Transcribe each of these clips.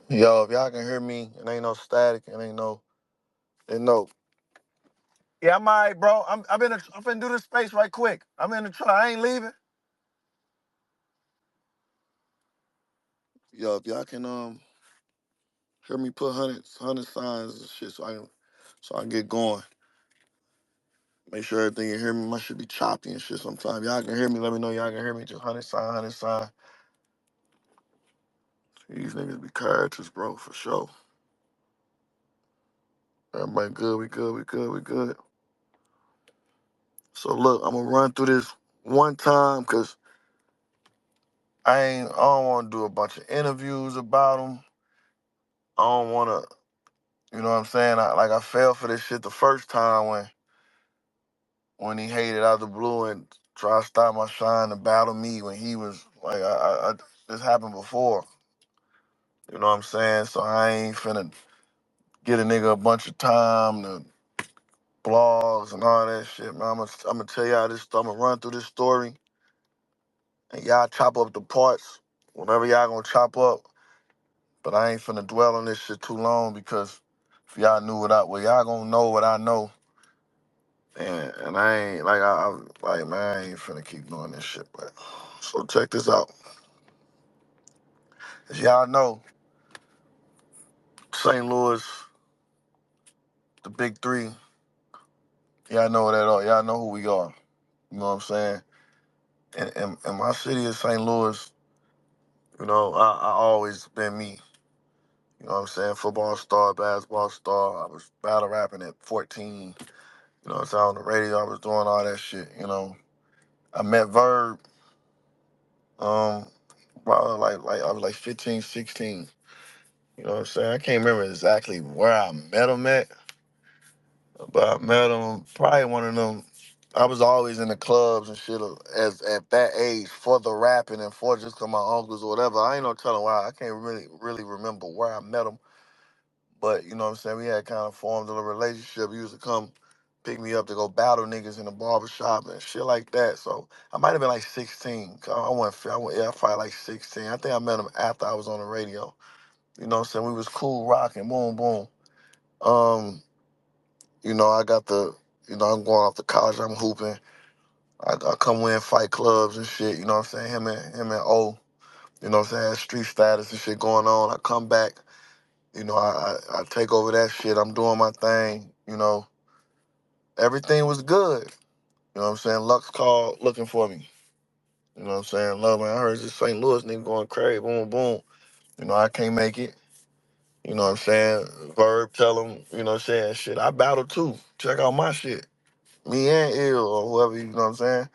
Yo, if y'all can hear me, it ain't no static, it no. Yeah, I'm alright, bro. I'm finna do this space right quick. I'm in the truck. I ain't leaving. Yo, if y'all can hear me put hundred signs and shit, so I can get going. Make sure everything you hear me. My shit be choppy and shit sometimes. Y'all can hear me. Let me know y'all can hear me. Just hundred sign, hundred sign. These niggas be characters, bro, for sure. Everybody good. We good. We good. We good. So look, I'm gonna run through this one time because I don't want to do a bunch of interviews about them. I don't want to, you know what I'm saying? I fell for this shit the first time when he hated out the blue and tried to stop my shine to battle me when he was like, this happened before. You know what I'm saying? So I ain't finna get a nigga a bunch of time to blogs and all that shit, man. I'm gonna tell y'all this. I'm gonna run through this story and y'all chop up the parts whenever y'all gonna chop up. But I ain't finna dwell on this shit too long because if y'all knew well, y'all gonna know what I know. And I ain't like man, I ain't finna keep doing this shit. But so check this out. As y'all know, St. Louis, the big three, y'all know that all. Y'all know who we are. You know what I'm saying? And my city is St. Louis, I always been me. You know what I'm saying? Football star, basketball star. I was battle rapping at 14. You know what I'm saying? On the radio, I was doing all that shit, I met Verb, um, probably like I was like 15, 16. You know what I'm saying? I can't remember exactly where I met him at, but I met him probably one of them. I was always in the clubs and shit as at that age for the rapping and for just 'cause my uncles or whatever. I ain't no telling why. I can't really remember where I met him, but you know what I'm saying? We had kind of formed a little relationship. He used to come pick me up to go battle niggas in the barbershop and shit like that. So I might have been like 16. I probably like 16. I think I met him after I was on the radio. You know what I'm saying? We was cool rocking, boom, boom. Um, I got I'm going off to college, I'm hooping. I come win fight clubs and shit, you know what I'm saying? Him and O, you know what I'm saying, street status and shit going on. I come back, I take over that shit. I'm doing my thing, everything was good. You know what I'm saying? Lux called looking for me. You know what I'm saying? Love, man, I heard this St. Louis nigga going crazy, boom, boom. I can't make it. You know what I'm saying? Verb tell him, you know what I'm saying? Shit, I battle too. Check out my shit. Me and Ill or whoever, you know what I'm saying?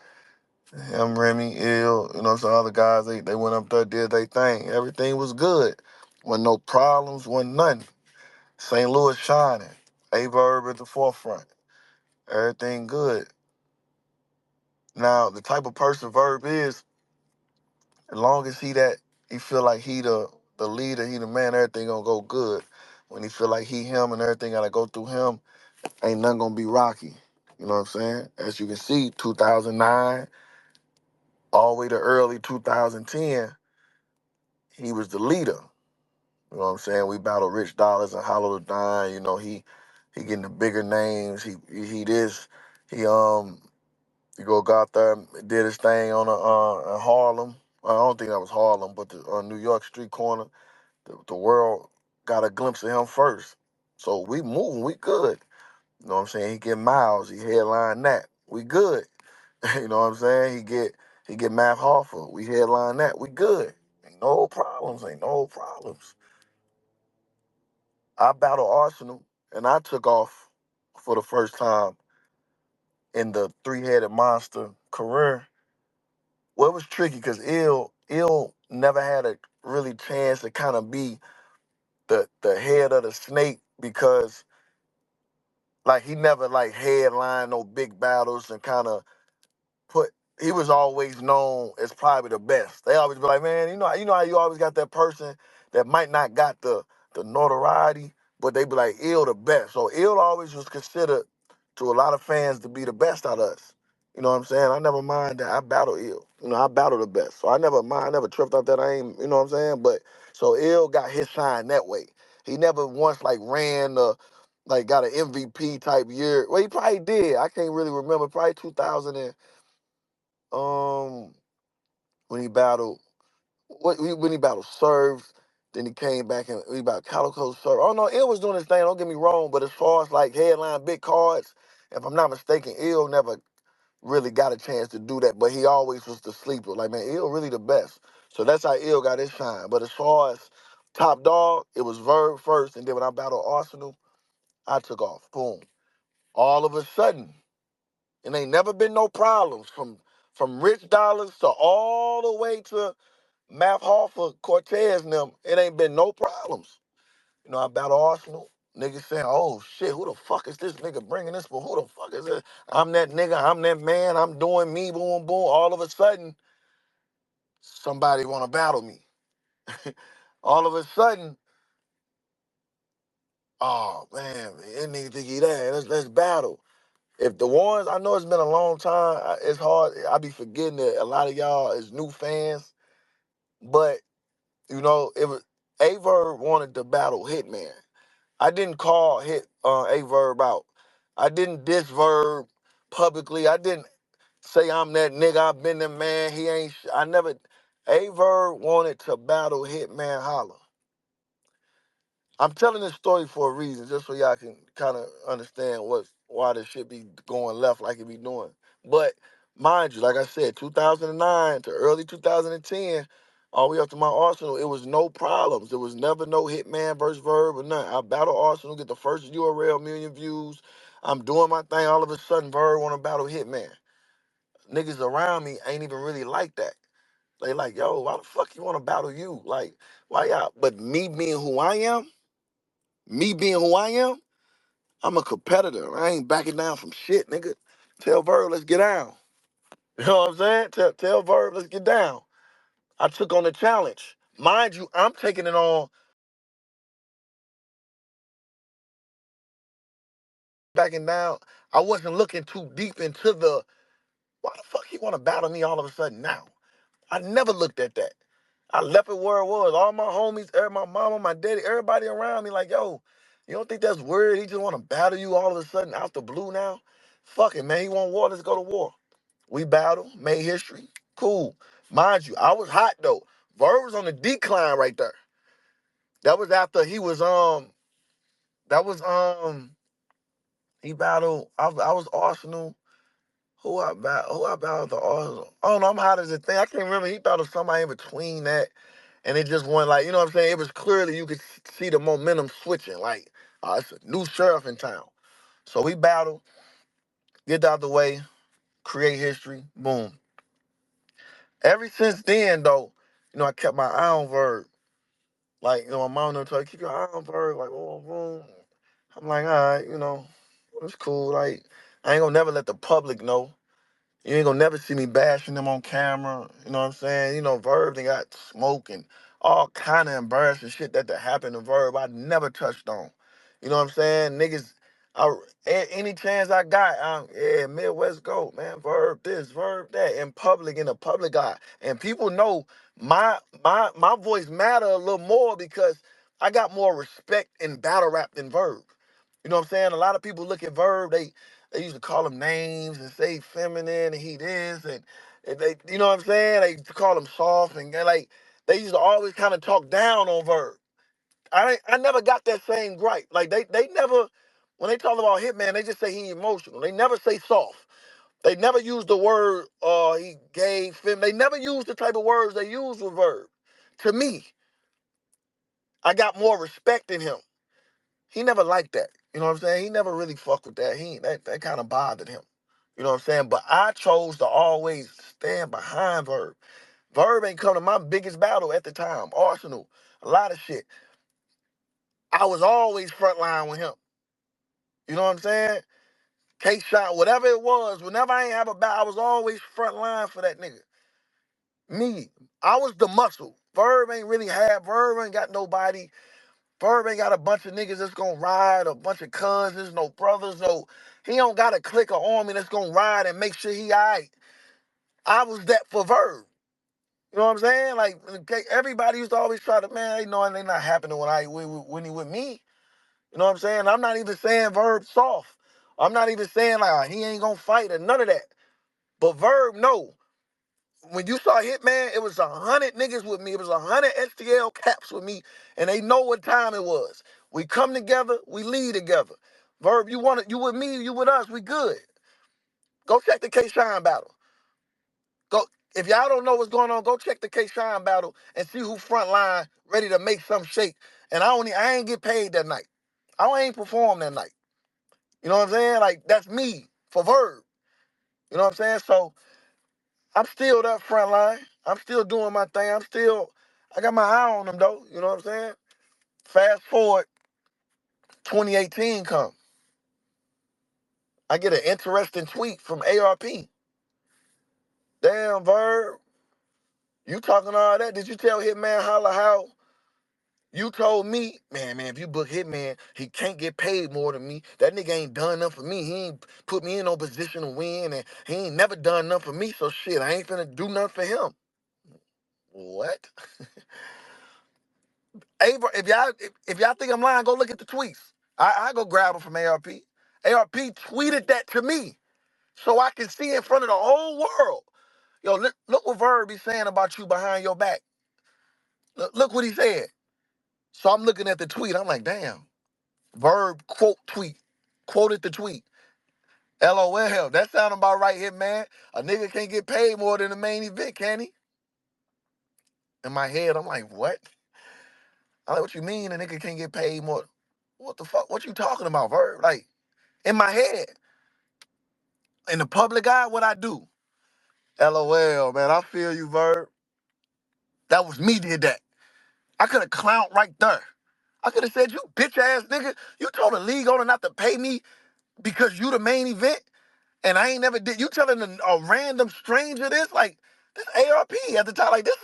Him, Remy, Ill, you know what I'm saying? Other guys, they went up there, did their thing. Everything was good. Wasn't no problems, wasn't nothing. St. Louis shining. A Verb at the forefront. Everything good. Now, the type of person Verb is, as long as he feel like he the leader, he the man, everything gonna go good. When he feel like he him and everything gotta go through him, ain't nothing gonna be rocky. You know what I'm saying? As you can see, 2009 all the way to early 2010, he was the leader. You know what I'm saying? We battled Rich Dollars and Hollow the Dime. He getting the bigger names. He this. He go got there and did his thing on in Harlem. I don't think that was Harlem, but the New York street corner. The world got a glimpse of him first. So we moving, we good. You know what I'm saying? He get Miles, he headline that. We good. You know what I'm saying? He get Math Hoffa. We headline that. We good. Ain't no problems. I battled Arsenal and I took off for the first time in the three-headed monster career. Well, it was tricky because Ill never had a really chance to kind of be the head of the snake because like he never like headlined no big battles and kind of put. He was always known as probably the best. They always be like, man, you know how you always got that person that might not got the notoriety, but they be like, Ill the best. So Ill always was considered to a lot of fans to be the best out of us. You know what I'm saying? I never mind that I battle ill. You know, I battle the best. So I never mind, I never tripped off that I ain't, you know what I'm saying? But so ill got his shine that way. He never once like ran like got an MVP type year. Well, he probably did. I can't really remember. Probably 2000 and when he battled when he battled Serves, then he came back and he battled Calico Serve. Oh no, Ill was doing his thing, don't get me wrong, but as far as like headline big cards, if I'm not mistaken, Ill never really got a chance to do that, but he always was the sleeper. Like, man, Ill really the best. So that's how Ill got his shine. But as far as top dog, it was Verb first, and then when I battled Arsenal, I took off. Boom. All of a sudden, and ain't never been no problems from Rich Dollars to all the way to Math Hoffa, Cortez and them. It ain't been no problems. You know, I battled Arsenal. Niggas saying, oh shit, who the fuck is this nigga bringing this for? Who the fuck is this? I'm that nigga, I'm that man, I'm doing me, boom, boom. All of a sudden, somebody want to battle me. All of a sudden, oh man, that nigga think he that. Let's battle. If the ones, I know it's been a long time, it's hard. I be forgetting that a lot of y'all is new fans, but you know, it was Averb wanted to battle Hitman. I didn't call A Verb out. I didn't diss Verb publicly. I didn't say I'm that nigga. I've been the man. He ain't. I never. A Verb wanted to battle Hitman Holla. I'm telling this story for a reason, just so y'all can kind of understand why this shit be going left like it be doing. But mind you, like I said, 2009 to early 2010, all the way up to my Arsenal, it was no problems. There was never no Hitman versus Verb or nothing. I battle Arsenal, get the first URL million views. I'm doing my thing. All of a sudden, Verb want to battle Hitman. Niggas around me ain't even really like that. They like, yo, why the fuck you want to battle you? Like, why y'all? But me being who I am, I'm a competitor. I ain't backing down from shit, nigga. Tell Verb, let's get down. You know what I'm saying? Tell Verb, let's get down. I took on the challenge. Mind you, I'm taking it on backing down. I wasn't looking too deep into why the fuck he want to battle me all of a sudden now? I never looked at that. I left it where it was. All my homies, my mama, my daddy, everybody around me like, yo, you don't think that's weird? He just want to battle you all of a sudden out the blue now? Fuck it, man. He want war. Let's go to war. We battled, made history. Cool. Mind you, I was hot though. Verb was on the decline right there. That was after he was that was he battled I was Arsenal. Who I battled the Arsenal? I don't know, I'm hot as a thing. I can't remember. He battled somebody in between that. And it just went like, you know what I'm saying? It was clearly you could see the momentum switching. Like, it's a new sheriff in town. So we battle, get out the way, create history, boom. Ever since then, though, you know, I kept my eye on Verb. Like, you know, my mom told me, keep your eye on Verb. Like, boom, boom. I'm like, all right, you know, it's cool. Like, I ain't gonna never let the public know. You ain't gonna never see me bashing them on camera. You know what I'm saying? You know, Verb, they got smoke and all kind of embarrassing shit that happened to Verb I never touched on. You know what I'm saying? Niggas, any chance I got, yeah, Midwest go, man, Verb this, Verb that, in public, in the public eye. And people know my voice matter a little more because I got more respect in battle rap than Verb. You know what I'm saying? A lot of people look at Verb, they used to call him names and say feminine and he this and they, you know what I'm saying? They call him soft and like they used to always kind of talk down on Verb. I never got that same gripe. Like they never when they talk about Hitman, they just say he emotional. They never say soft. They never use the word he gay, fem. They never use the type of words they use with Verb. To me, I got more respect in him. He never liked that. You know what I'm saying? He never really fucked with that. That kind of bothered him. You know what I'm saying? But I chose to always stand behind Verb. Verb ain't come to my biggest battle at the time, Arsenal. A lot of shit. I was always frontline with him. You know what I'm saying? K-Shot, whatever it was, whenever I ain't have a battle, I was always frontline for that nigga. Me. I was the muscle. Verb ain't got nobody. Verb ain't got a bunch of niggas that's gonna ride, a bunch of cousins, no brothers, no. He don't got a clique of army that's gonna ride and make sure he all right. I was that for Verb. You know what I'm saying? Like, okay, everybody used to always try to, man, they know they not happening when he with me. You know what I'm saying? I'm not even saying Verb soft. I'm not even saying like he ain't gonna fight or none of that. But Verb, no. When you saw Hitman, it was 100 niggas with me. It was 100 STL caps with me, and they know what time it was. We come together, we lead together. Verb, you with me, you with us, we good. Go check the K Shine battle. Go if y'all don't know what's going on, go check the K Shine battle and see who Frontline ready to make some shake. And I ain't get paid that night. I ain't perform that night. You know what I'm saying? Like that's me for Verb. You know what I'm saying? So I'm still that Frontline. I'm still doing my thing. I got my eye on them though. You know what I'm saying? Fast forward, 2018 come. I get an interesting tweet from ARP. Damn, Verb, you talking all that? Did you tell Hitman Holla how you told me, man, if you book Hitman, he can't get paid more than me. That nigga ain't done nothing for me. He ain't put me in no position to win, and he ain't never done nothing for me, so shit, I ain't finna do nothing for him. What? If y'all think I'm lying, go look at the tweets. I go grab them from ARP. ARP tweeted that to me so I can see in front of the whole world. Yo, look what Verb be saying about you behind your back. Look what he said. So I'm looking at the tweet. I'm like, damn. Verb quoted the tweet. LOL. That sound about right here, man. A nigga can't get paid more than the main event, can he? In my head, I'm like, what? I'm like, what you mean a nigga can't get paid more? What the fuck? What you talking about, Verb? Like, in my head. In the public eye, what I do? LOL, man. I feel you, Verb. That was me did that. I could have clowned right there. I could have said, you bitch ass nigga, you told the league owner not to pay me because you the main event, and I ain't never did. You telling a random stranger this? Like, this ARP at the time, like, this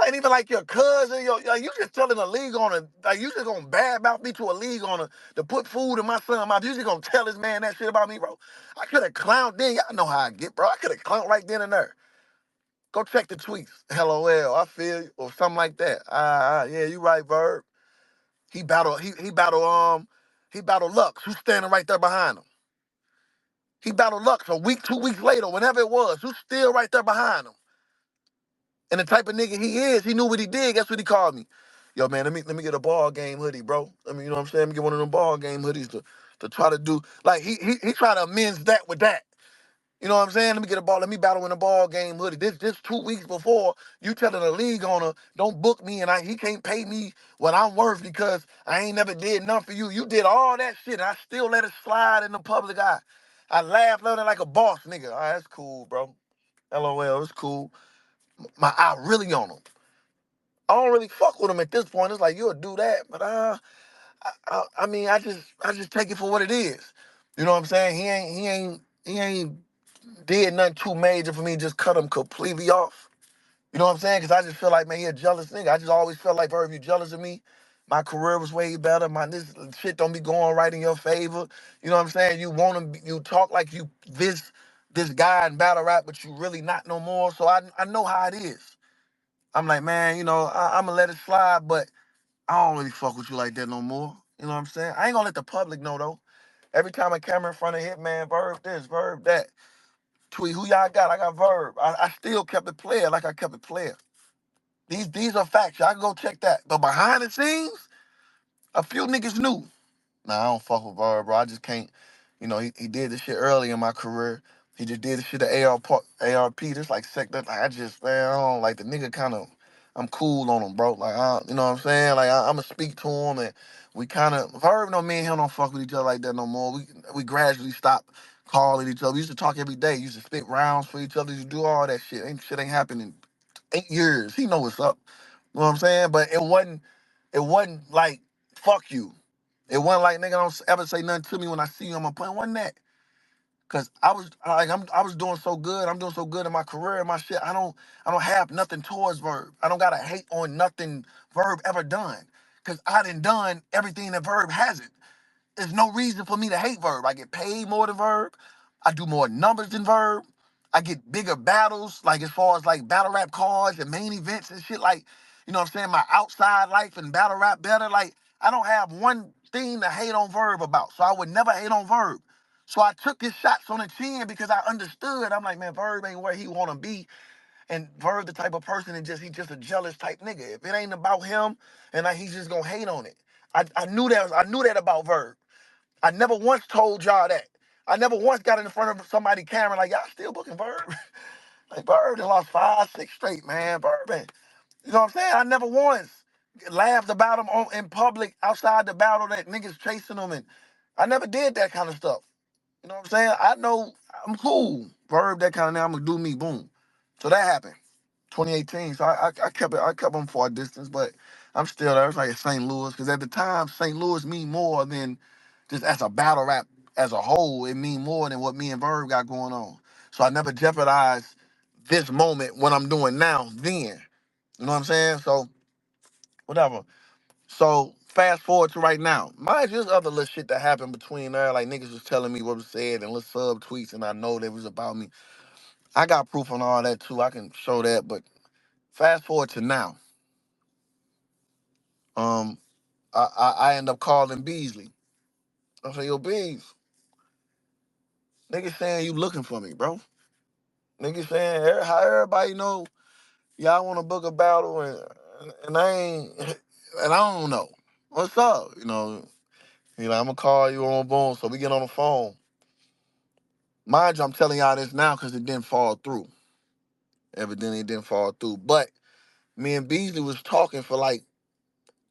ain't even like your cousin. Like, you just telling a league owner, like, you just gonna badmouth me to a league owner to put food in my son's mouth. You just gonna tell this man that shit about me, bro? I could have clowned then. Y'all know how I get, bro. I could have clowned right then and there. Go check the tweets. LOL, I feel you, or something like that. Yeah, you right, Verb. He battled Lux, who's standing right there behind him. He battled Lux a week, 2 weeks later, whenever it was, who's still right there behind him. And the type of nigga he is, he knew what he did. Guess what he called me? Yo, man, let me get a ball game hoodie, bro. You know what I'm saying? Let me get one of them ball game hoodies to try to do. Like he tried to amends that with that. You know what I'm saying? Let me get a ball. Let me battle in a ball game hoodie. This 2 weeks before you telling the league owner don't book me and he can't pay me what I'm worth because I ain't never did nothing for you. You did all that shit and I still let it slide in the public eye. I laughed learning like a boss, nigga. All right, that's cool, bro. LOL, it's cool. My eye really on him. I don't really fuck with him at this point. It's like you'll do that, but I mean, I just take it for what it is. You know what I'm saying? He ain't did nothing too major for me. Just cut him completely off. You know what I'm saying? Because I just feel like, man, he a jealous nigga. I just always felt like, bro, if you jealous of me, my career was way better. This shit don't be going right in your favor. You know what I'm saying? You talk like you this guy in battle rap, but you really not no more. So I know how it is. I'm like, man, I'm gonna let it slide, but I don't really fuck with you like that no more. You know what I'm saying? I ain't gonna let the public know though. Every time I come in front of Hitman, Verb this, Verb that. Tweet who y'all got. I got Verb. I still kept it player like I kept it player. These are facts. Y'all can go check that. But behind the scenes, a few niggas knew. Nah, I don't fuck with Verb, bro. I just can't. He did this shit early in my career. He just did this shit at ARP. Just like sector. Like, I just, man, I don't like the nigga kind of. I'm cool on him, bro. Like, you know what I'm saying? Like, I'ma speak to him, and we kind of Verb. No, me and him don't fuck with each other like that no more. We gradually stopped calling each other. We used to talk every day. Used to spit rounds for each other. Used to do all that shit. Shit ain't happened in 8 years. He know what's up. You know what I'm saying? But it wasn't like fuck you. It wasn't like nigga don't ever say nothing to me when I see you on my point. Wasn't that? Cause I was doing so good. I'm doing so good in my career and my shit. I don't have nothing towards Verb. I don't gotta hate on nothing Verb ever done. Cause I done everything that Verb hasn't. there's no reason for me to hate Verb. I get paid more than Verb. I do more numbers than Verb. I get bigger battles, like as far as like battle rap cards and main events and shit. Like, you know what I'm saying? My outside life and battle rap better. Like, I don't have one thing to hate on Verb about. So I would never hate on Verb. So I took his shots on the chin because I understood. I'm like, man, Verb ain't where he wanna be. And Verb the type of person that he just a jealous type nigga. If it ain't about him, and like, he's just gonna hate on it. I knew that about Verb. I never once told y'all that. I never once got in front of somebody camera like, y'all still booking Verb? Like, Bird done lost 5, 6 straight, man. Bird, man. You know what I'm saying? I never once laughed about him in public outside the battle that niggas chasing him, and I never did that kind of stuff. You know what I'm saying? I know I'm cool. Verb that kind of now I'm gonna do me, boom. So that happened. 2018. So I kept him for a distance, but I'm still there. It's like St. Louis, because at the time St. Louis mean more than just as a battle rap as a whole. It mean more than what me and Verb got going on. So I never jeopardized this moment, what I'm doing now, then. You know what I'm saying? So whatever. So fast forward to right now. Mind you, there's other little shit that happened between there. Like niggas was telling me what was said and little sub tweets, and I know that was about me. I got proof on all that too. I can show that. But fast forward to now. Um, I end up calling Beasley. I say, yo, Bees, niggas saying you looking for me, bro. Niggas saying how everybody know y'all want to book a battle, and I ain't and I don't know what's up. I'm gonna call you on boom. So we get on the phone. Mind you, I'm telling y'all this now because it didn't fall through. Evidently, it didn't fall through. But me and Beasley was talking for like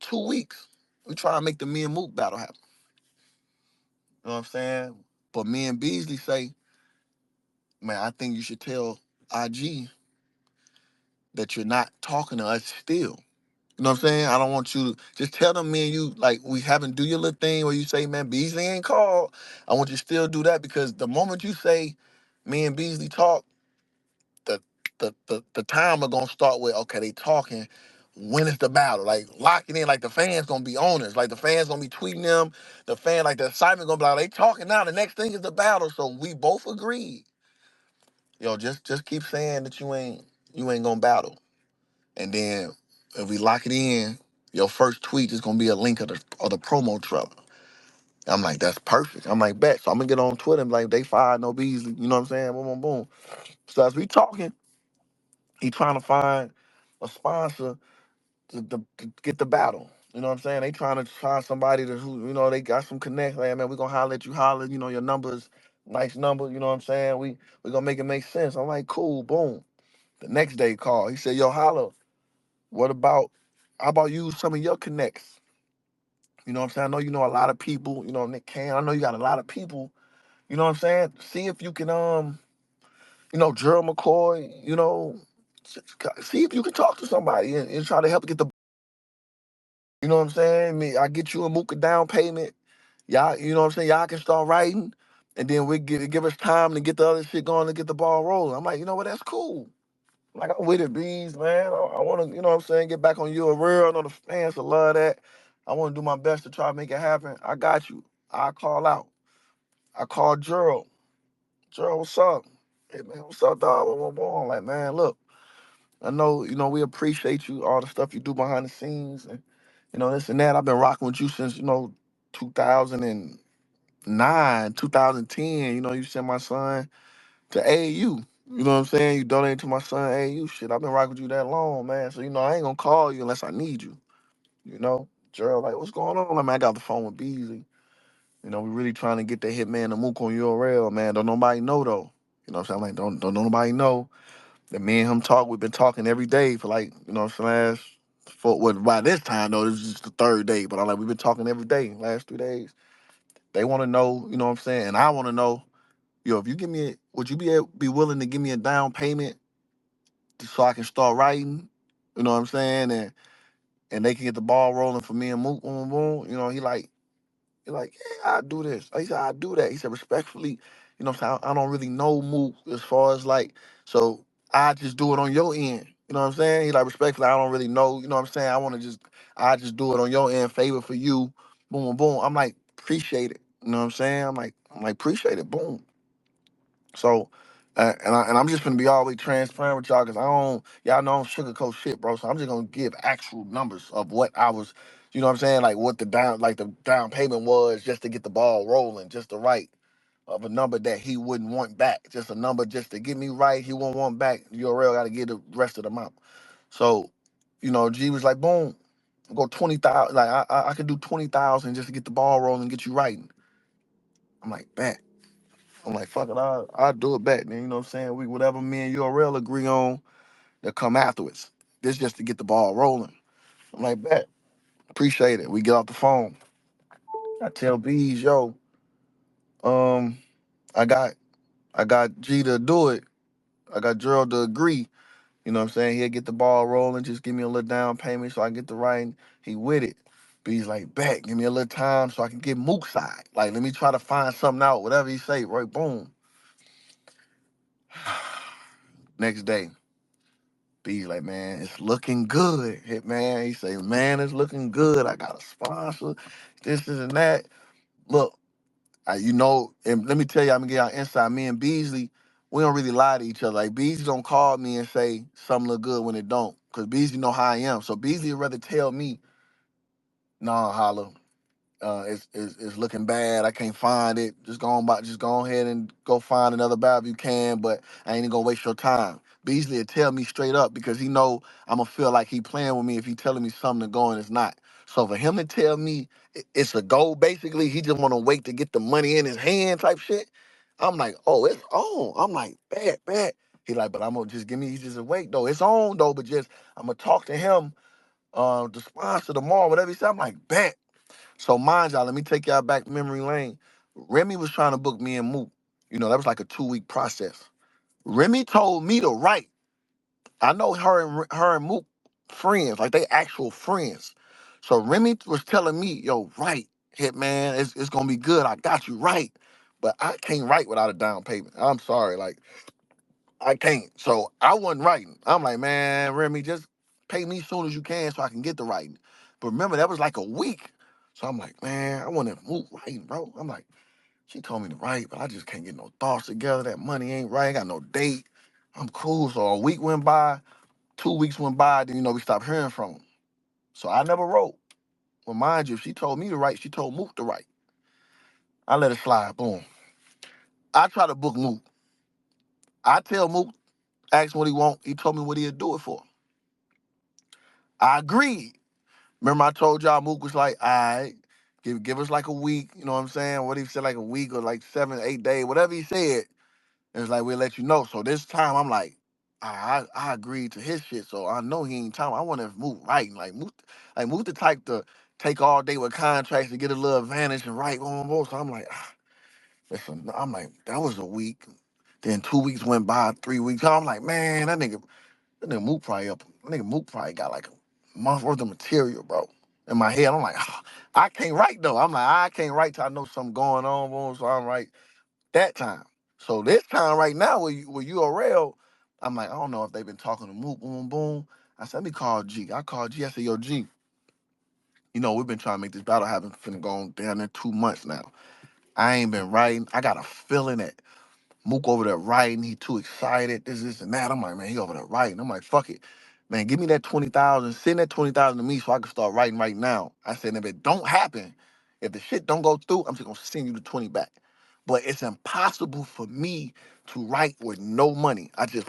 2 weeks. We try to make the me and Mook battle happen. You know what I'm saying? But me and Beasley say, man, I think you should tell IG that you're not talking to us still. You know what I'm saying? I don't want you to just tell them me and you, like, we haven't do your little thing where you say, man, Beasley ain't called. I want you to still do that, because the moment you say me and Beasley talk, the the time are gonna start with, okay, they talking. When is the battle? Like, lock it in, like the fans gonna be owners. Like the fans gonna be tweeting them. Like the excitement gonna be like, they talking now. The next thing is the battle. So we both agreed. Yo, just keep saying that you ain't gonna battle. And then if we lock it in, your first tweet is gonna be a link of the promo trailer. I'm like, that's perfect. I'm like, bet. So I'm gonna get on Twitter and be like, they fired no Beasley. You know what I'm saying? Boom, boom, boom. So as we talking, he trying to find a sponsor to get the battle. You know what I'm saying? They trying to find somebody who they got some connect. Like, man, we gonna holler at you, holler. Your number's nice number. You know what I'm saying? We gonna make it make sense. I'm like, cool, boom. The next day call. He said, yo, holla. What about, how about use some of your connects? You know what I'm saying? I know you know a lot of people, Nick Can. I know you got a lot of people. You know what I'm saying? See if you can, Gerald McCoy, see if you can talk to somebody and try to help get the, you know what I'm saying? I get you a Mooka down payment. Y'all, you know what I'm saying? Y'all can start writing, and then give us time to get the other shit going to get the ball rolling. I'm like, you know what? That's cool. Like, I'm with it, Bees, man. I want to, you know what I'm saying, get back on you a real. I know the fans will love that. I want to do my best to try to make it happen. I got you. I call out. I call Gerald. Gerald, what's up? Hey, man, what's up, dog? I'm like, man, look, I know, we appreciate you, all the stuff you do behind the scenes, and, this and that. I've been rocking with you since, 2009, 2010. You sent my son to AAU. You know what I'm saying? You donated to my son AAU shit. I've been rocking with you that long, man. So, I ain't gonna call you unless I need you. Gerald, like, what's going on? Like, man, I got the phone with Beasley. We really trying to get the hitman the mook on URL, man. Don't nobody know though. You know what I'm saying? Like, don't nobody know that me and him talk. We've been talking every day for like, what I'm saying, by this time though, this is just the third day. But I'm like, we've been talking every day, last 3 days. They want to know, you know what I'm saying? And I want to know, yo, if you give me, would you be willing to give me a down payment so I can start writing? You know what I'm saying? And they can get the ball rolling for me and Mook, boom, boom. He like, yeah, I do this. He said, I do that. He said, respectfully, what I'm saying, I don't really know Mook as far as like, so I just do it on your end. You know what I'm saying? He like, respectfully, I don't really know. You know what I'm saying? I just do it on your end, favor for you. Boom, boom, boom. I'm like, appreciate it. You know what I'm saying? I'm like, appreciate it. Boom. So, and I'm just gonna be all the way transparent with y'all because y'all know I don't sugarcoat shit, bro. So I'm just gonna give actual numbers of what I was, you know what I'm saying? Like what the down payment was just to get the ball rolling, just the right of a number that he wouldn't want back, just a number just to get me right. He won't want back. URL got to get the rest of the amount. So, G was like, boom, go 20,000. Like I could do 20,000 just to get the ball rolling and get you writing. I'm like, bet. I'm like, fuck it, I'll do it back. Then you know what I'm saying? Whatever me and URL agree on, they'll come afterwards. This just to get the ball rolling. I'm like, bet. Appreciate it. We get off the phone. I tell Bees, yo, um, I got G to do it. I got Gerald to agree. You know what I'm saying? He'll get the ball rolling, just give me a little down payment so I can get the writing. He with it. Bees like, bet, give me a little time so I can get Mook side. Like, let me try to find something out, whatever he say, right? Boom. Next day. B's like, man, it's looking good. Hitman, he say, man, it's looking good. I got a sponsor, this and that. Look, and let me tell you, I'm gonna get out inside. Me and Beasley, we don't really lie to each other. Like Beasley don't call me and say something look good when it don't, cause Beasley know how I am. So Beasley would rather tell me, nah, Holla, it's looking bad. I can't find it. Just go ahead and go find another battle if you can, but I ain't gonna waste your time. Beasley will tell me straight up because he know I'm gonna feel like he playing with me if he telling me something to go and it's not. So for him to tell me it's a go, basically, he just wanna wait to get the money in his hand type shit. I'm like, oh, it's on. I'm like, bad, bad. He like, but I'm gonna just give me, he just wait though. It's on though, but just I'm gonna talk to him, the sponsor tomorrow, whatever he said. I'm like, bet. So mind y'all, let me take y'all back memory lane. Remy was trying to book me and Mook. That was like a 2-week process. Remy told me to write. I know her and Mook friends, like they actual friends. So Remy was telling me, yo, write, Hitman, it's gonna be good. I got you right. But I can't write without a down payment. I'm sorry, like I can't. So I wasn't writing. I'm like, man, Remy, just pay me as soon as you can so I can get the writing. But remember, that was like a week. So I'm like, man, I want to move writing, bro. I'm like, she told me to write, but I just can't get no thoughts together. That money ain't right. I got no date. I'm cool. So a week went by, 2 weeks went by, then we stopped hearing from him. So I never wrote. Well, mind you, if she told me to write, she told Mook to write. I let it slide. Boom. I try to book Mook. I tell Mook, ask him what he want. He told me what he'd do it for. I agreed. Remember I told y'all Mook was like, all right, give us like a week, you know what I'm saying? What he said, like a week or like 7, 8 days, whatever he said. It's like, we'll let you know. So this time I'm like, I agreed to his shit. So I know he ain't telling me. I want to move writing. Like move the type to take all day with contracts to get a little advantage and write on both. So I'm like, listen, I'm like, that was a week. Then 2 weeks went by, 3 weeks. I'm like, man, that nigga Mook probably up. That nigga Mook probably got like a month worth of material, bro. In my head, I'm like, I can't write though. I'm like, I can't write till I know something going on, bro. So I'm right that time. So this time right now with URL, I'm like, I don't know if they've been talking to Mook, boom, boom. I said, let me call G. I called G. I said, yo, G, we've been trying to make this battle happen finna go on down there 2 months now. I ain't been writing. I got a feeling that Mook over there writing. He too excited. This, and that. I'm like, man, he over there writing. I'm like, fuck it. Man, give me that 20,000. Send that 20,000 to me so I can start writing right now. I said, if it don't happen, if the shit don't go through, I'm just gonna send you the 20 back. But it's impossible for me to write with no money. I just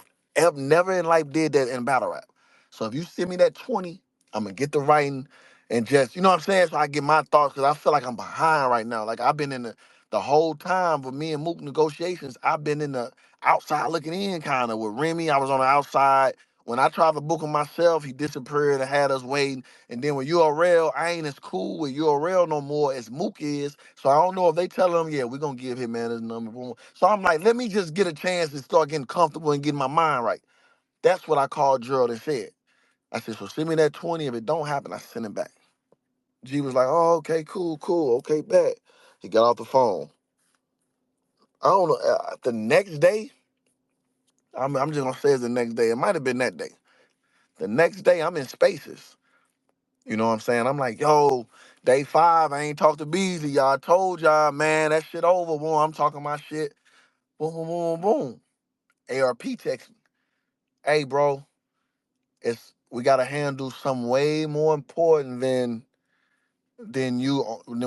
never in life did that in battle rap. So if you send me that 20, I'm gonna get the writing and just, you know what I'm saying? So I get my thoughts because I feel like I'm behind right now. Like I've been in the whole time with me and Mook negotiations, I've been in the outside looking in kind of with Remy. I was on the outside. When I tried to book him myself, he disappeared and had us waiting. And then with URL, I ain't as cool with URL no more as Mook is. So I don't know if they tell him, yeah, we're gonna give him man his number. Boom. So I'm like, let me just get a chance to start getting comfortable and getting my mind right. That's what I called Gerald and said. I said, so send me that 20. If it don't happen, I send it back. G was like, oh, okay, cool, okay, bet. He got off the phone. I don't know. The next day, I'm just gonna say it's the next day. It might have been that day. The next day, I'm in spaces. You know what I'm saying? I'm like, yo, Day 5, I ain't talked to Beasley, y'all. I told y'all, man, that shit over. Boom, I'm talking my shit. Boom, boom, boom, boom. ARP text me. Hey, bro, we gotta handle something way more important than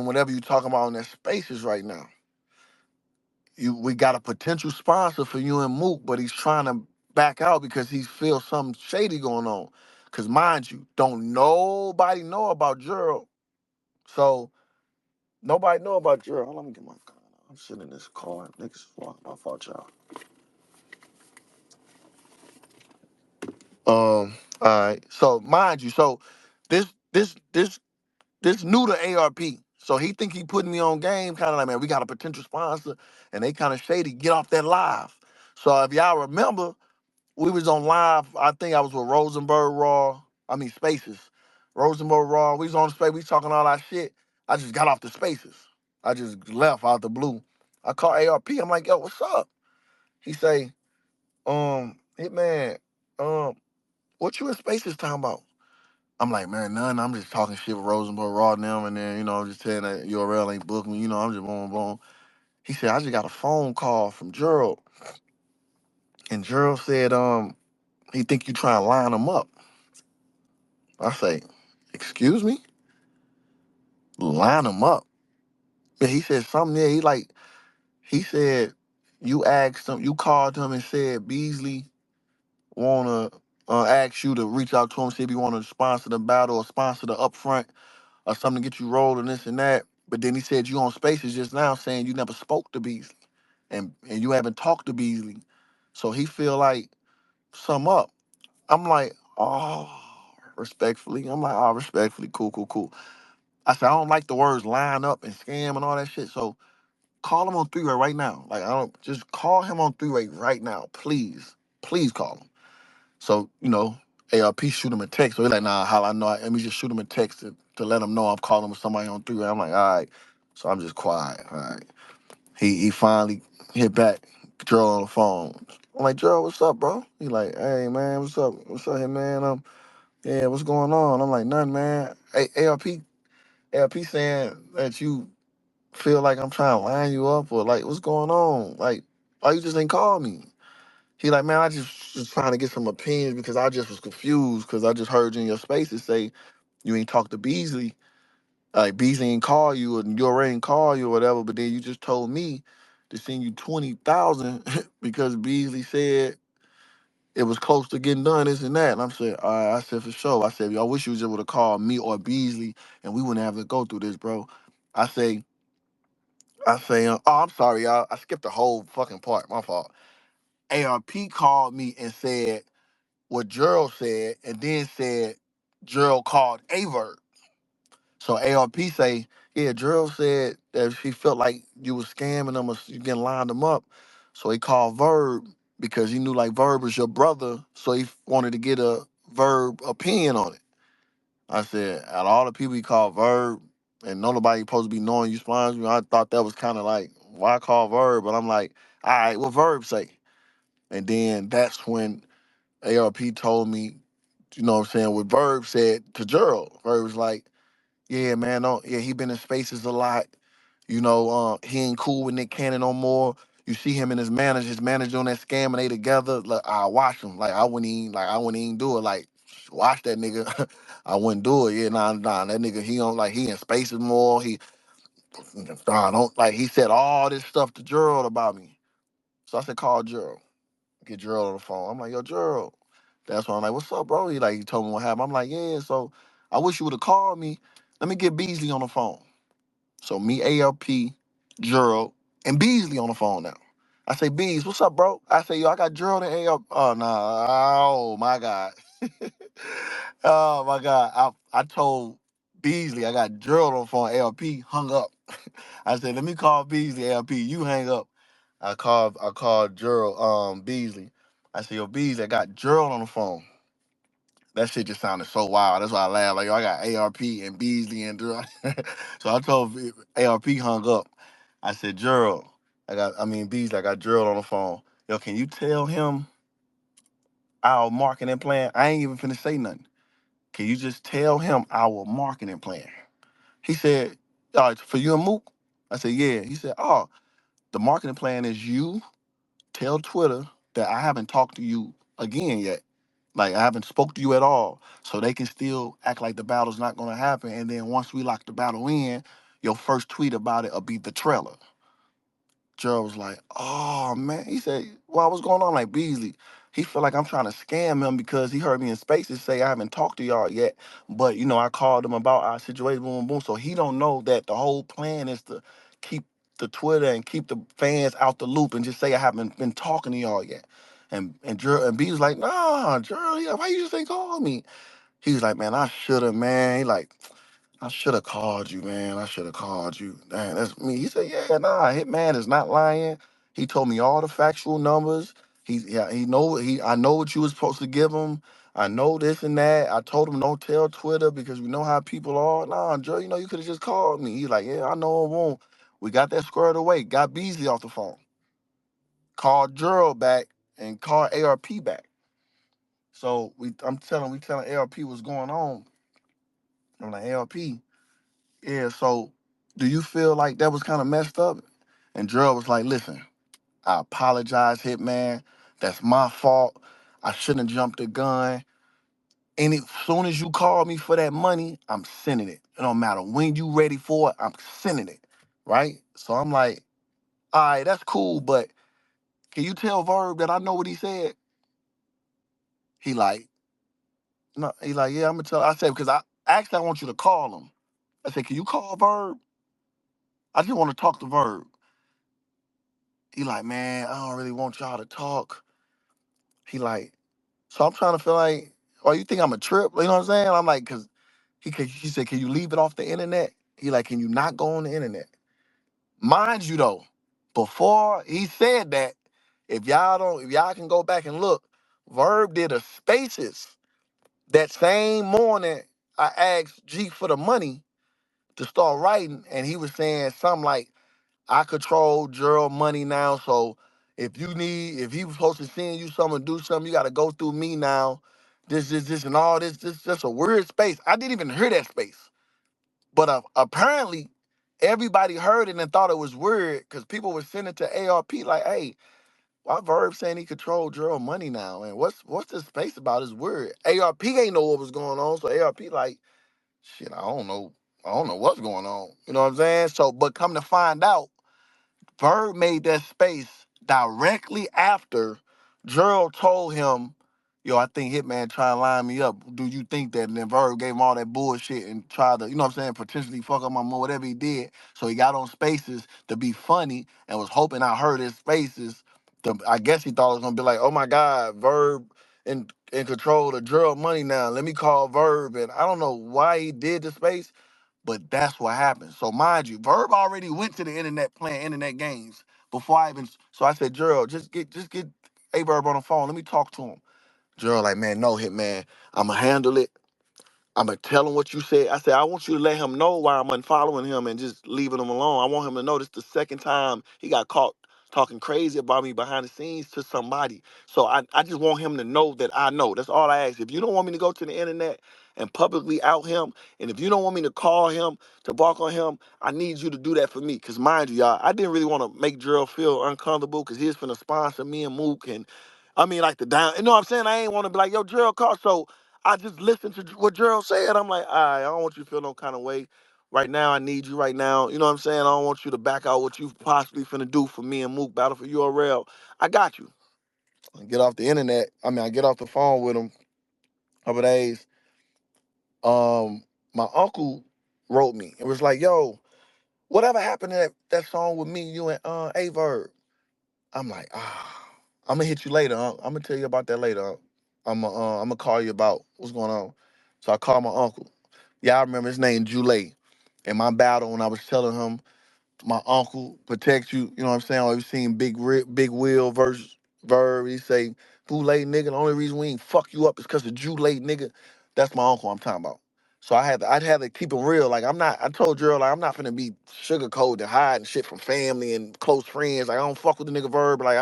whatever you talking about in that spaces right now. We got a potential sponsor for you and Mook, but he's trying to back out because he feels something shady going on. Cause mind you, don't nobody know about Gerald. So nobody know about Gerald. Hold on, let me get my car. I'm sitting in this car. Niggas walking my fault, y'all. All right. So mind you, so this this this this new to ARP. So he think he putting me on game, kind of like, man, we got a potential sponsor, and they kind of shady. Get off that live. So if y'all remember, we was on live. I think I was with Rosenberg Raw. I mean Spaces. Rosenberg Raw. We was on space. We talking all that shit. I just got off the Spaces. I just left out the blue. I called ARP. I'm like, yo, what's up? He say, Hitman, what you in Spaces talking about? I'm like, man, none. I'm just talking shit with Rosenberg Raw and them, and then I'm just saying that URL ain't booked me. I'm just boom, boom. He said, I just got a phone call from Gerald, and Gerald said, he think you trying to line him up. I say, excuse me? Line him up. Yeah, he said something there. He said, you called him and said Beasley wanna ask you to reach out to him, see if you want to sponsor the battle or sponsor the upfront or something to get you rolled and this and that. But then he said you on Spaces just now saying you never spoke to Beasley and you haven't talked to Beasley. So he feel like sum up. I'm like, oh, respectfully. I'm like, oh, respectfully, cool, cool, cool. I said, I don't like the words line up and scam and all that shit. So call him on three-way right now. Like, I don't just call him on three-way right now. Please. Please call him. So, ARP shoot him a text. So he's like, nah, how I know? Let me just shoot him a text to let him know I'm calling with somebody on three-way. I'm like, all right. So I'm just quiet. All right. He finally hit back, Gerald on the phone. I'm like, Gerald, what's up, bro? He like, hey, man, what's up? What's up here, man? Yeah, what's going on? I'm like, nothing, man. Hey, ARP saying that you feel like I'm trying to line you up or like, what's going on? Like, why you just ain't call me? He like, man, I just was trying to get some opinions because I just was confused because I just heard you in your spaces say you ain't talked to Beasley. Like, Beasley ain't call you or your ain't call you or whatever, but then you just told me to send you 20,000 because Beasley said it was close to getting done, this and that. And I'm saying, all right, I said, for sure. I said, I wish you was able to call me or Beasley and we wouldn't have to go through this, bro. I say, oh, I'm sorry, y'all. I skipped the whole fucking part. My fault. ARP called me and said what Gerald said, and then said Gerald called AYE VERB. So ARP say, yeah, Gerald said that she felt like you was scamming them or you getting lined them up. So he called Verb because he knew like Verb was your brother. So he wanted to get a Verb opinion on it. I said, out of all the people he called Verb, and nobody supposed to be knowing you sponsor me, I thought that was kind of like, why call Verb? But I'm like, all right, what Verb say? And then that's when ARP told me, you know what I'm saying, what Verb said to Gerald. Verb was like, yeah, man, he been in spaces a lot. He ain't cool with Nick Cannon no more. You see him and his manager on that scam and they together. Like, I watch him. Like, I wouldn't even do it. Like, watch that nigga. I wouldn't do it. Yeah, nah, that nigga, he don't like, he in spaces more. Don't like, he said all this stuff to Gerald about me. So I said, call Gerald. Get Gerald on the phone. I'm like, yo, Gerald. That's why I'm like, what's up, bro? He told me what happened. I'm like, yeah, so I wish you would have called me. Let me get Beasley on the phone. So me, ALP, Gerald, and Beasley on the phone now. I say, Bees, what's up, bro? I say, yo, I got Gerald and ALP. Oh, nah. Oh, my God. Oh, my God. I told Beasley I got Gerald on the phone. ALP hung up. I said, let me call Beasley, ALP. You hang up. I called Gerald, Beasley. I said, yo, Beasley, I got Gerald on the phone. That shit just sounded so wild. That's why I laughed. Like, yo, I got ARP and Beasley and Gerald. So I told ARP hung up. I said, Gerald, Beasley, I got Gerald on the phone. Yo, can you tell him our marketing plan? I ain't even finna say nothing. Can you just tell him our marketing plan? He said, all right, for you and Mook? I said, yeah. He said, oh, the marketing plan is you tell Twitter that I haven't talked to you again yet. Like I haven't spoke to you at all. So they can still act like the battle's not gonna happen. And then once we lock the battle in, your first tweet about it will be Betrayal. Gerald was like, oh man. He said, well, what's going on? Like Beasley. He feel like I'm trying to scam him because he heard me in spaces say I haven't talked to y'all yet. But you know, I called him about our situation, boom, boom. So he don't know that the whole plan is to keep the Twitter and keep the fans out the loop and just say I haven't been talking to y'all yet. And Gerald and B was like, nah, Gerald, yeah, why you just ain't call me? He was like, man, I should have, man. He like, I should have called you, man. I should have called you. Dang, that's me. He said, yeah, nah, Hitman is not lying. He told me all the factual numbers. I know what you was supposed to give him. I know this and that. I told him don't tell Twitter because we know how people are. Nah, Joe, you know you could have just called me. He's like, yeah, I know it won't. We got that squared away. Got Beasley off the phone. Called Gerald back and called ARP back. So we telling ARP what's going on. I'm like, ARP. Yeah, so do you feel like that was kind of messed up? And Gerald was like, listen, I apologize, Hitman. That's my fault. I shouldn't have jumped the gun. And as soon as you call me for that money, I'm sending it. It don't matter when you ready for it, I'm sending it. Right? So I'm like, all right, that's cool, but can you tell Verb that I know what he said? He like, no, he like, yeah, I'm gonna tell. I said, because I want you to call him. I said, can you call Verb? I just want to talk to Verb. He like, man, I don't really want y'all to talk. He like, so I'm trying to feel like, oh, you think I'm a trip? You know what I'm saying? I'm like, cause he said, can you leave it off the internet? He like, can you not go on the internet? Mind you though, before he said that, if y'all can go back and look, Verb did a spaces that same morning. I asked G for the money to start writing, and he was saying something like, I control Gerald money now, so if he was supposed to send you something, do something, you got to go through me now. This, and all this. This just a weird space. I didn't even hear that space, but apparently everybody heard it and thought it was weird because people were sending to ARP like, "Hey, why Verb saying he controlled Gerald money now? And what's this space about? It's weird." ARP ain't know what was going on, so ARP like, "Shit, I don't know. I don't know what's going on." You know what I'm saying? So, but come to find out. Bird made that space directly after Gerald told him, yo, I think Hitman trying to line me up. Do you think that? And then Bird gave him all that bullshit and tried to, you know what I'm saying, potentially fuck up my mom, whatever he did. So he got on spaces to be funny and was hoping I heard his spaces. I guess he thought it was going to be like, oh my God, Verb in control of Gerald money now. Let me call Verb. And I don't know why he did the space. But that's what happened. So mind you, Verb already went to the internet playing internet games before I even. So I said, Gerald, just get A Verb on the phone. Let me talk to him. Gerald, like, man, no, hit man. I'ma handle it. I'm gonna tell him what you said. I said, I want you to let him know why I'm unfollowing him and just leaving him alone. I want him to know this the second time he got caught talking crazy about me behind the scenes to somebody. So I just want him to know that I know. That's all I ask. If you don't want me to go to the internet and publicly out him, and if you don't want me to call him, to bark on him, I need you to do that for me. Because mind you, y'all, I didn't really want to make Gerald feel uncomfortable because he's finna sponsor me and Mook. And I mean, like the down, you know what I'm saying? I ain't want to be like, yo, Gerald called. So I just listened to what Gerald said. I'm like, all right, I don't want you to feel no kind of way. Right now, I need you right now. You know what I'm saying? I don't want you to back out what you possibly finna do for me and Mook Battle for URL. I got you. I get off the internet. I get off the phone with him a couple days. Um, my uncle wrote me. It was like, yo, whatever happened to that song with me, you and A Verb? I'm like, I'm gonna hit you later. I'm gonna tell you about that later. I'm gonna call you about what's going on. So I called my uncle. Yeah, I remember his name, Jule. In my battle, when I was telling him my uncle protect you, you know what I'm saying? Always seen Big Will versus Verb. He say, Boule nigga, the only reason we ain't fuck you up is because of Jule nigga. That's my uncle I'm talking about. So I'd have to keep it real. Like I told Gerald, like I'm not finna be sugarcoated and hiding shit from family and close friends. Like I don't fuck with the nigga Verb. Like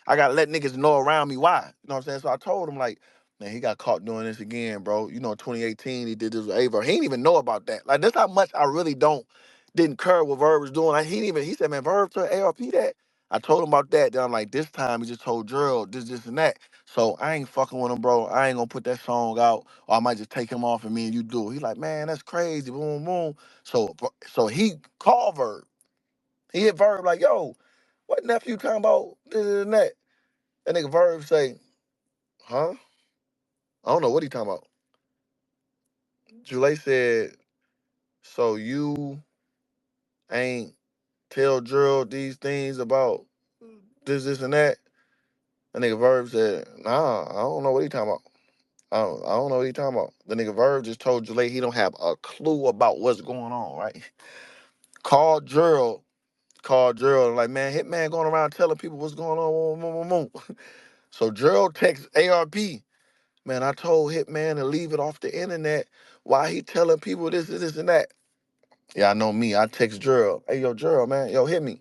I gotta let niggas know around me why. You know what I'm saying? So I told him like, Man, he got caught doing this again, bro. You know, 2018, he did this with AYE VERB. He didn't even know about that. Like, that's how much I really didn't care what VERB was doing. Like, he said, man, VERB told ARP that. I told him about that. Then I'm like, this time he just told Drill this, and that. So I ain't fucking with him, bro. I ain't gonna put that song out, or I might just take him off and me and you do it. He like, man, that's crazy. Boom, boom. So he called VERB. He hit VERB like, yo, what nephew talking about this and that? That nigga VERB say, huh? I don't know what he talking about. Jule said, so you ain't tell Drill these things about this, and that? The nigga Verb said, nah, I don't know what he talking about. I don't know what he talking about. The nigga Verb just told Jule he don't have a clue about what's going on, right? Called Drill, like, man, Hitman going around telling people what's going on. Boom, boom, boom, boom. So Drill texts ARP, man, I told Hitman to leave it off the internet. Why he telling people this, and that? Yeah, I know me. I text Drill. Hey, yo, Drill, man. Yo, hit me.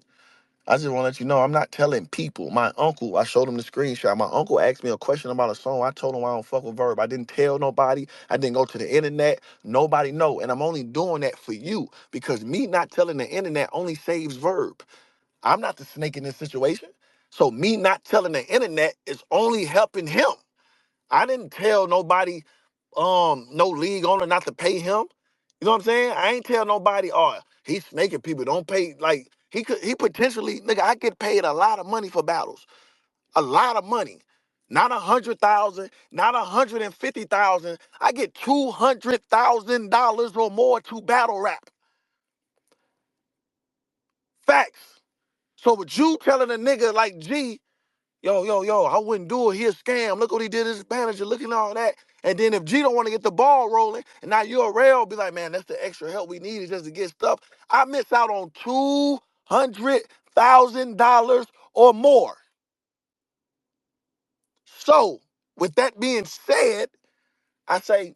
I just want to let you know I'm not telling people. My uncle, I showed him the screenshot. My uncle asked me a question about a song. I told him I don't fuck with VERB. I didn't tell nobody. I didn't go to the internet. Nobody know. And I'm only doing that for you because me not telling the internet only saves VERB. I'm not the snake in this situation. So me not telling the internet is only helping him. I didn't tell nobody, no league owner not to pay him. You know what I'm saying? I ain't tell nobody, oh, he's snaking people. Don't pay. Like, he potentially, nigga, I get paid a lot of money for battles. A lot of money. Not 100,000, not 150,000. I get $200,000 or more to battle rap. Facts. So with you telling a nigga like G, yo, I wouldn't do it. He a scam. Look what he did as his manager. Look at all that. And then if G don't want to get the ball rolling, and now you're a rail, be like, man, that's the extra help we need just to get stuff. I miss out on $200,000 or more. So with that being said, I say,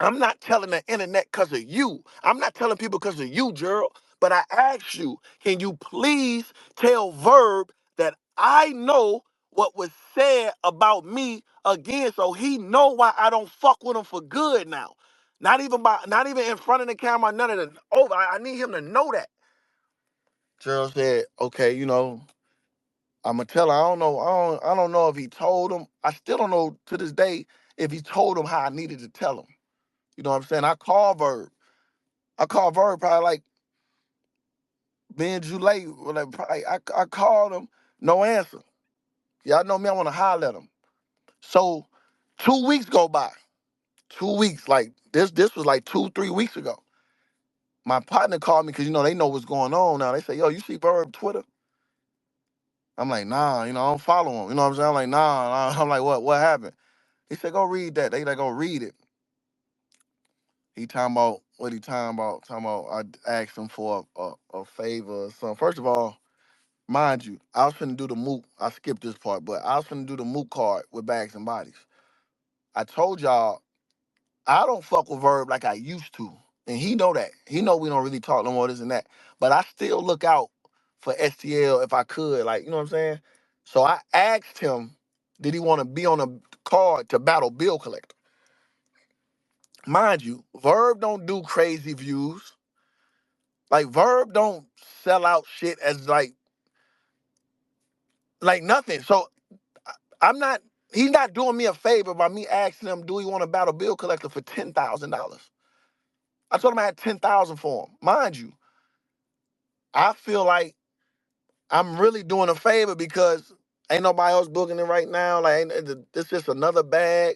I'm not telling the internet because of you. I'm not telling people because of you, Gerald. But I ask you, can you please tell Verb that I know what was said about me again, so he know why I don't fuck with him for good now. Not even in front of the camera, none of that. Over. I need him to know that. Gerald said, okay, I'ma tell her. I don't know if he told him. I still don't know to this day if he told him how I needed to tell him. You know what I'm saying? I called Verb probably like being July. Like, I called him, no answer. Y'all know me, I want to holler at him. So 2 weeks go by. 2 weeks, like this was like 2, 3 weeks ago. My partner called me because they know what's going on now. They say, yo, you see Verb Twitter? I'm like, nah, I don't follow him. You know what I'm saying? I'm like, nah. I'm like, what happened? He said, go read that. They like, go read it. He talking about what he talking about. Talking about I asked him for a favor or something. First of all, mind you, I was finna do the moot. I skipped this part, but I was finna do the moot card with Bags and Bodies. I told y'all I don't fuck with Verb like I used to, and he know that. He know we don't really talk no more this and that. But I still look out for STL if I could, like, you know what I'm saying. So I asked him, did he want to be on a card to battle Bill Collector? Mind you, Verb don't do crazy views. Like, Verb don't sell out shit as like nothing. So I'm not. He's not doing me a favor by me asking him, do he want to battle Bill Collector for $10,000? I told him I had 10,000 for him. Mind you, I feel like I'm really doing a favor because ain't nobody else booking it right now. Like, it's just another bag.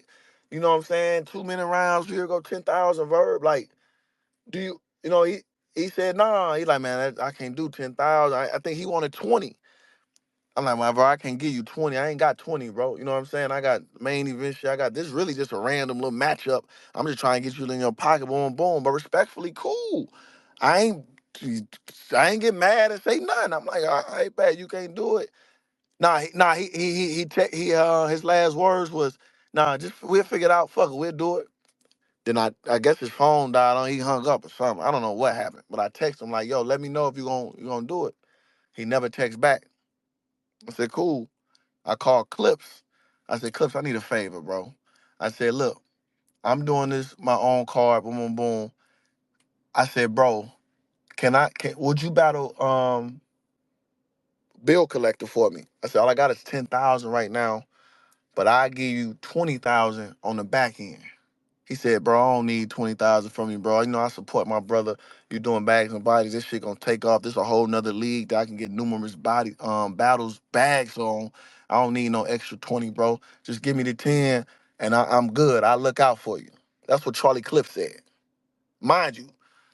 You know what I'm saying? 2 minute rounds. Here go 10,000 Verb. Like, do you? He said nah. He like, man, I can't do 10,000. I think he wanted 20. I'm like, man, bro, I can't give you 20. I ain't got 20, bro. You know what I'm saying? I got main event shit. I got this really just a random little matchup. I'm just trying to get you in your pocket, boom, boom. But respectfully, cool. I ain't I ain't get mad and say nothing. I'm like, all right, bad, you can't do it. His last words was, nah, just we'll figure it out. Fuck it, we'll do it. Then I guess his phone died on. He hung up or something. I don't know what happened. But I text him like, yo, let me know if you gonna do it. He never texts back. I said, cool. I called Clips. I said, Clips, I need a favor, bro. I said, look, I'm doing this my own card, boom, boom, boom. I said, bro, would you battle bill collector for me? I said, all I got is 10,000 right now, but I give you 20,000 on the back end. He said, bro, I don't need 20,000 from you, bro. You know, I support my brother. You doing bags and bodies. This shit gonna take off. This a whole nother league that I can get numerous battles, bags on. I don't need no extra 20, bro. Just give me the 10 and I'm good. I look out for you. That's what Charlie Cliff said. Mind you,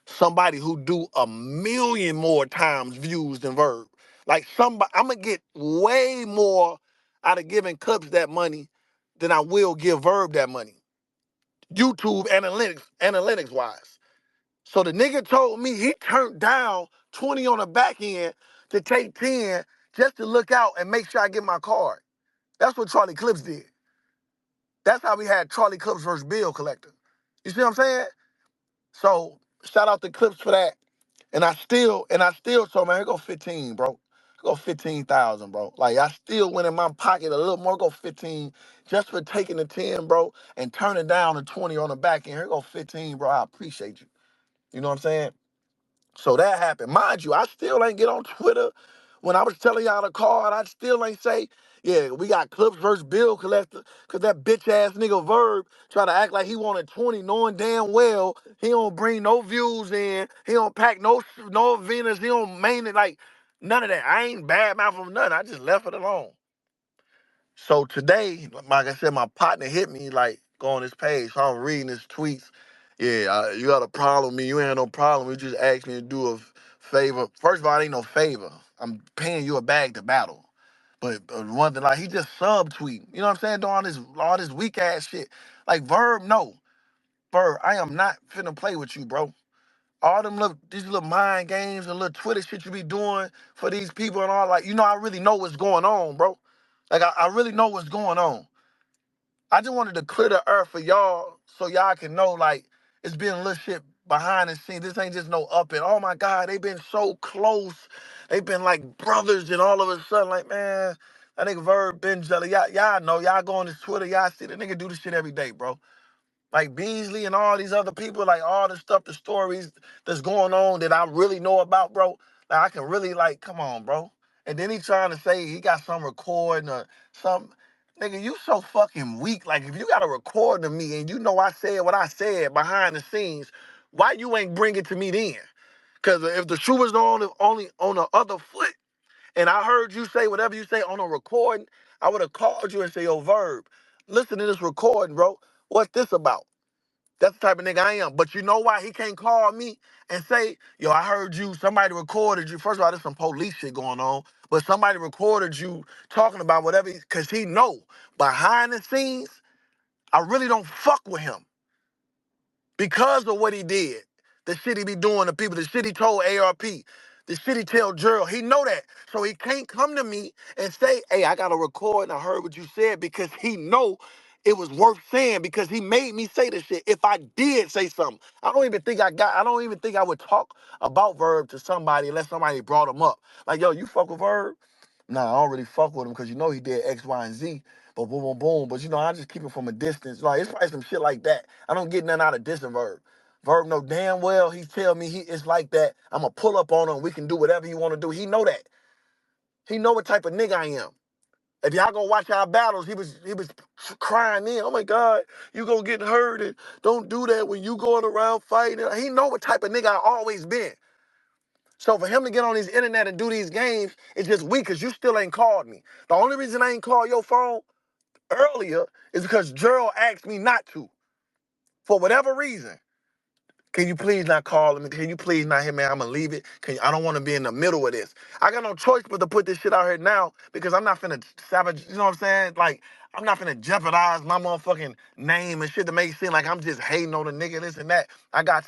somebody who do a million more times views than Verb. Like somebody, I'm gonna get way more out of giving Clips that money than I will give Verb that money. YouTube analytics wise. So the nigga told me he turned down 20 on the back end to take 10 just to look out and make sure I get my card. That's what Charlie Clips did. That's how we had Charlie Clips versus Bill Collector. You see what I'm saying? So shout out to Clips for that. And I still told, man, here go 15, bro. Here go 15,000, bro. Like I still went in my pocket a little more, go 15 just for taking the 10, bro, and turning down the 20 on the back end. Here go 15, bro. I appreciate you. You know what I'm saying? So that happened. Mind you, I still ain't get on Twitter. When I was telling y'all the card, I still ain't say, yeah, we got Clips versus Bill Collector, because that bitch ass nigga Verb try to act like he wanted 20, knowing damn well he don't bring no views in, he don't pack no Venus, he don't main it, like, none of that. I ain't bad mouth from nothing. I just left it alone. So today, like I said, my partner hit me like, go on this page. So I'm reading his tweets. Yeah, you got a problem with me. You ain't had no problem. You just asked me to do a favor. First of all, it ain't no favor. I'm paying you a bag to battle. But one thing, like, he just subtweet. You know what I'm saying? Doing all this weak ass shit. Like, Verb, no. Verb, I am not finna play with you, bro. All these little mind games and little Twitter shit you be doing for these people and all, like, you know, I really know what's going on, bro. Like, I really know what's going on. I just wanted to clear the earth for y'all so y'all can know, like, it's been little shit behind the scenes. This ain't just no up and, oh my God, they been so close. They been like brothers, and all of a sudden, like, man, that nigga Verb been jelly. Y'all know, y'all go on his Twitter, y'all see the nigga do this shit every day, bro. Like Beasley and all these other people, like all the stuff, the stories that's going on that I really know about, bro. Like I can really, like, come on, bro. And then he trying to say he got some recording or something. Nigga, you so fucking weak. Like if you got a recording of me and you know I said what I said behind the scenes, why you ain't bring it to me then? Because if the shoe was only on the other foot and I heard you say whatever you say on a recording, I would have called you and say, yo, Verb, listen to this recording, bro. What's this about? That's the type of nigga I am. But you know why he can't call me and say, yo, I heard you, somebody recorded you. First of all, there's some police shit going on, but somebody recorded you talking about whatever, because he know behind the scenes, I really don't fuck with him because of what he did. The shit he be doing to people, the shit he told ARP, the shit he tell Gerald. He know that. So he can't come to me and say, hey, I got a record and I heard what you said, because he know it was worth saying, because he made me say this shit. If I did say something, I don't even think I would talk about Verb to somebody unless somebody brought him up. Like, yo, you fuck with Verb? Nah, I don't really fuck with him because you know he did X, Y, and Z. But boom, boom, boom. But you know, I just keep it from a distance. Like, it's probably some shit like that. I don't get nothing out of dissing Verb. Verb know damn well he tell me it's like that. I'm going to pull up on him. We can do whatever you want to do. He know that. He know what type of nigga I am. If y'all gonna watch our battles, he was crying in. Oh my God, you gonna get hurt, and don't do that when you going around fighting. He know what type of nigga I always been. So for him to get on his internet and do these games, it's just weak because you still ain't called me. The only reason I ain't called your phone earlier is because Gerald asked me not to. For whatever reason. Can you please not call him? Can you please not hit me? I'm gonna leave it. I don't want to be in the middle of this. I got no choice but to put this shit out here now, because I'm not finna savage. You know what I'm saying? Like, I'm not finna jeopardize my motherfucking name and shit to make it seem like I'm just hating on the nigga, this and that. I got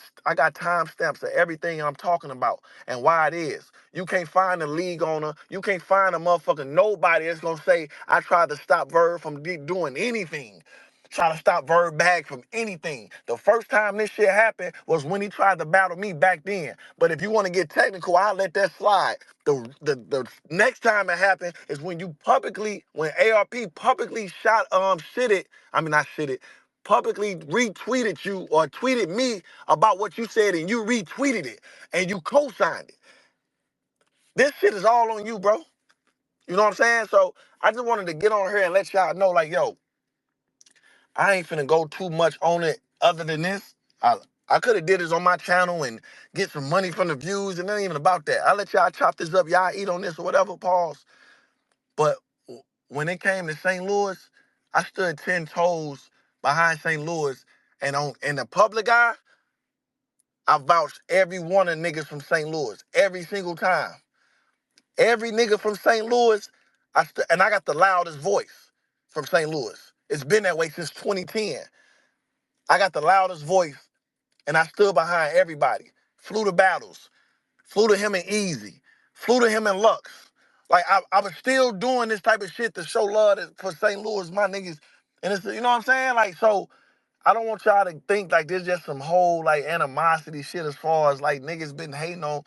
timestamps of everything I'm talking about and why it is. You can't find a league owner. You can't find a motherfucking nobody that's gonna say I tried to stop Verb from doing anything. Try to stop Verb Bag from anything. The first time this shit happened was when he tried to battle me back then. But if you want to get technical, I'll let that slide. The next time it happened is when ARP publicly shitted, I mean not shitted, publicly retweeted you or tweeted me about what you said and you retweeted it and you co-signed it. This shit is all on you, bro. You know what I'm saying? So I just wanted to get on here and let y'all know, like, yo, I ain't finna go too much on it other than this. I could have did this on my channel and get some money from the views, and it ain't even about that. I let y'all chop this up, y'all eat on this or whatever, pause. But when it came to St. Louis, I stood 10 toes behind St. Louis, and on in the public eye, I vouched every one of niggas from St. Louis every single time. Every nigga from St. Louis, and I got the loudest voice from St. Louis. It's been that way since 2010. I got the loudest voice, and I stood behind everybody. Flew to battles, flew to him in Easy, flew to him in Lux. Like I was still doing this type of shit to show love for St. Louis, my niggas. And it's, you know what I'm saying? Like, so I don't want y'all to think like there's just some whole like animosity shit as far as like niggas been hating on.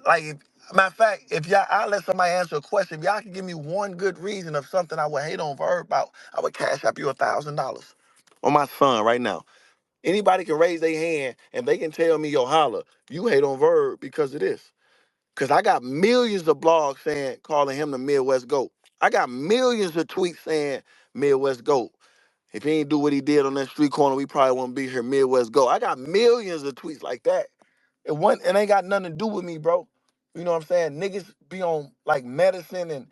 Like, matter of fact, if y'all, I'll let somebody answer a question. If y'all can give me one good reason of something I would hate on Verb about, I would cash up you $1,000 on my son right now. Anybody can raise their hand and they can tell me, yo, Holla, you hate on Verb because of this. Because I got millions of blogs saying, calling him the Midwest GOAT. I got millions of tweets saying Midwest GOAT. If he ain't do what he did on that street corner, we probably wouldn't be here. Midwest GOAT. I got millions of tweets like that. It ain't got nothing to do with me, bro. You know what I'm saying? Niggas be on like medicine and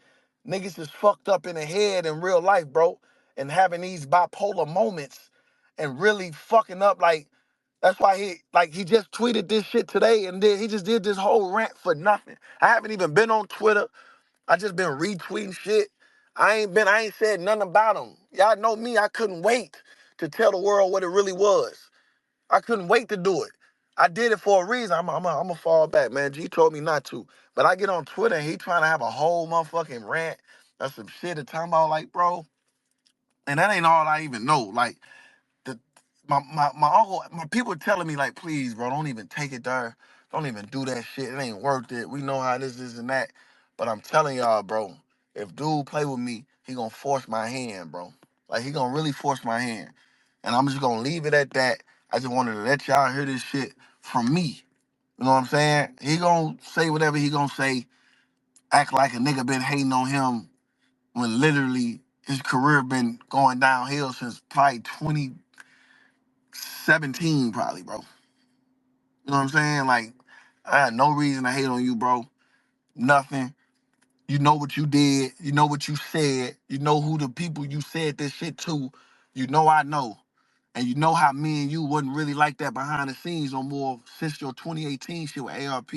niggas is fucked up in the head in real life, bro. And having these bipolar moments and really fucking up like that's why he just tweeted this shit today and then he just did this whole rant for nothing. I haven't even been on Twitter. I just been retweeting shit. I ain't said nothing about him. Y'all know me, I couldn't wait to tell the world what it really was. I couldn't wait to do it. I did it for a reason. I'm a fall back, man. G told me not to. But I get on Twitter and he trying to have a whole motherfucking rant. That's some shit to talking about, like, bro. And that ain't all I even know. Like, the my uncle, my people telling me, like, please, bro, don't even take it there. Don't even do that shit. It ain't worth it. We know how this is and that. But I'm telling y'all, bro, if dude play with me, he gonna force my hand, bro. Like, he gonna really force my hand. And I'm just gonna leave it at that. I just wanted to let y'all hear this shit from me. You know what I'm saying? He gonna say whatever he gonna say, act like a nigga been hating on him when literally his career been going downhill since probably 2017, probably, bro. You know what I'm saying? Like, I had no reason to hate on you, bro. Nothing. You know what you did. You know what you said. You know who the people you said this shit to. You know I know. And you know how me and you wasn't really like that behind the scenes no more since your 2018 shit with ARP.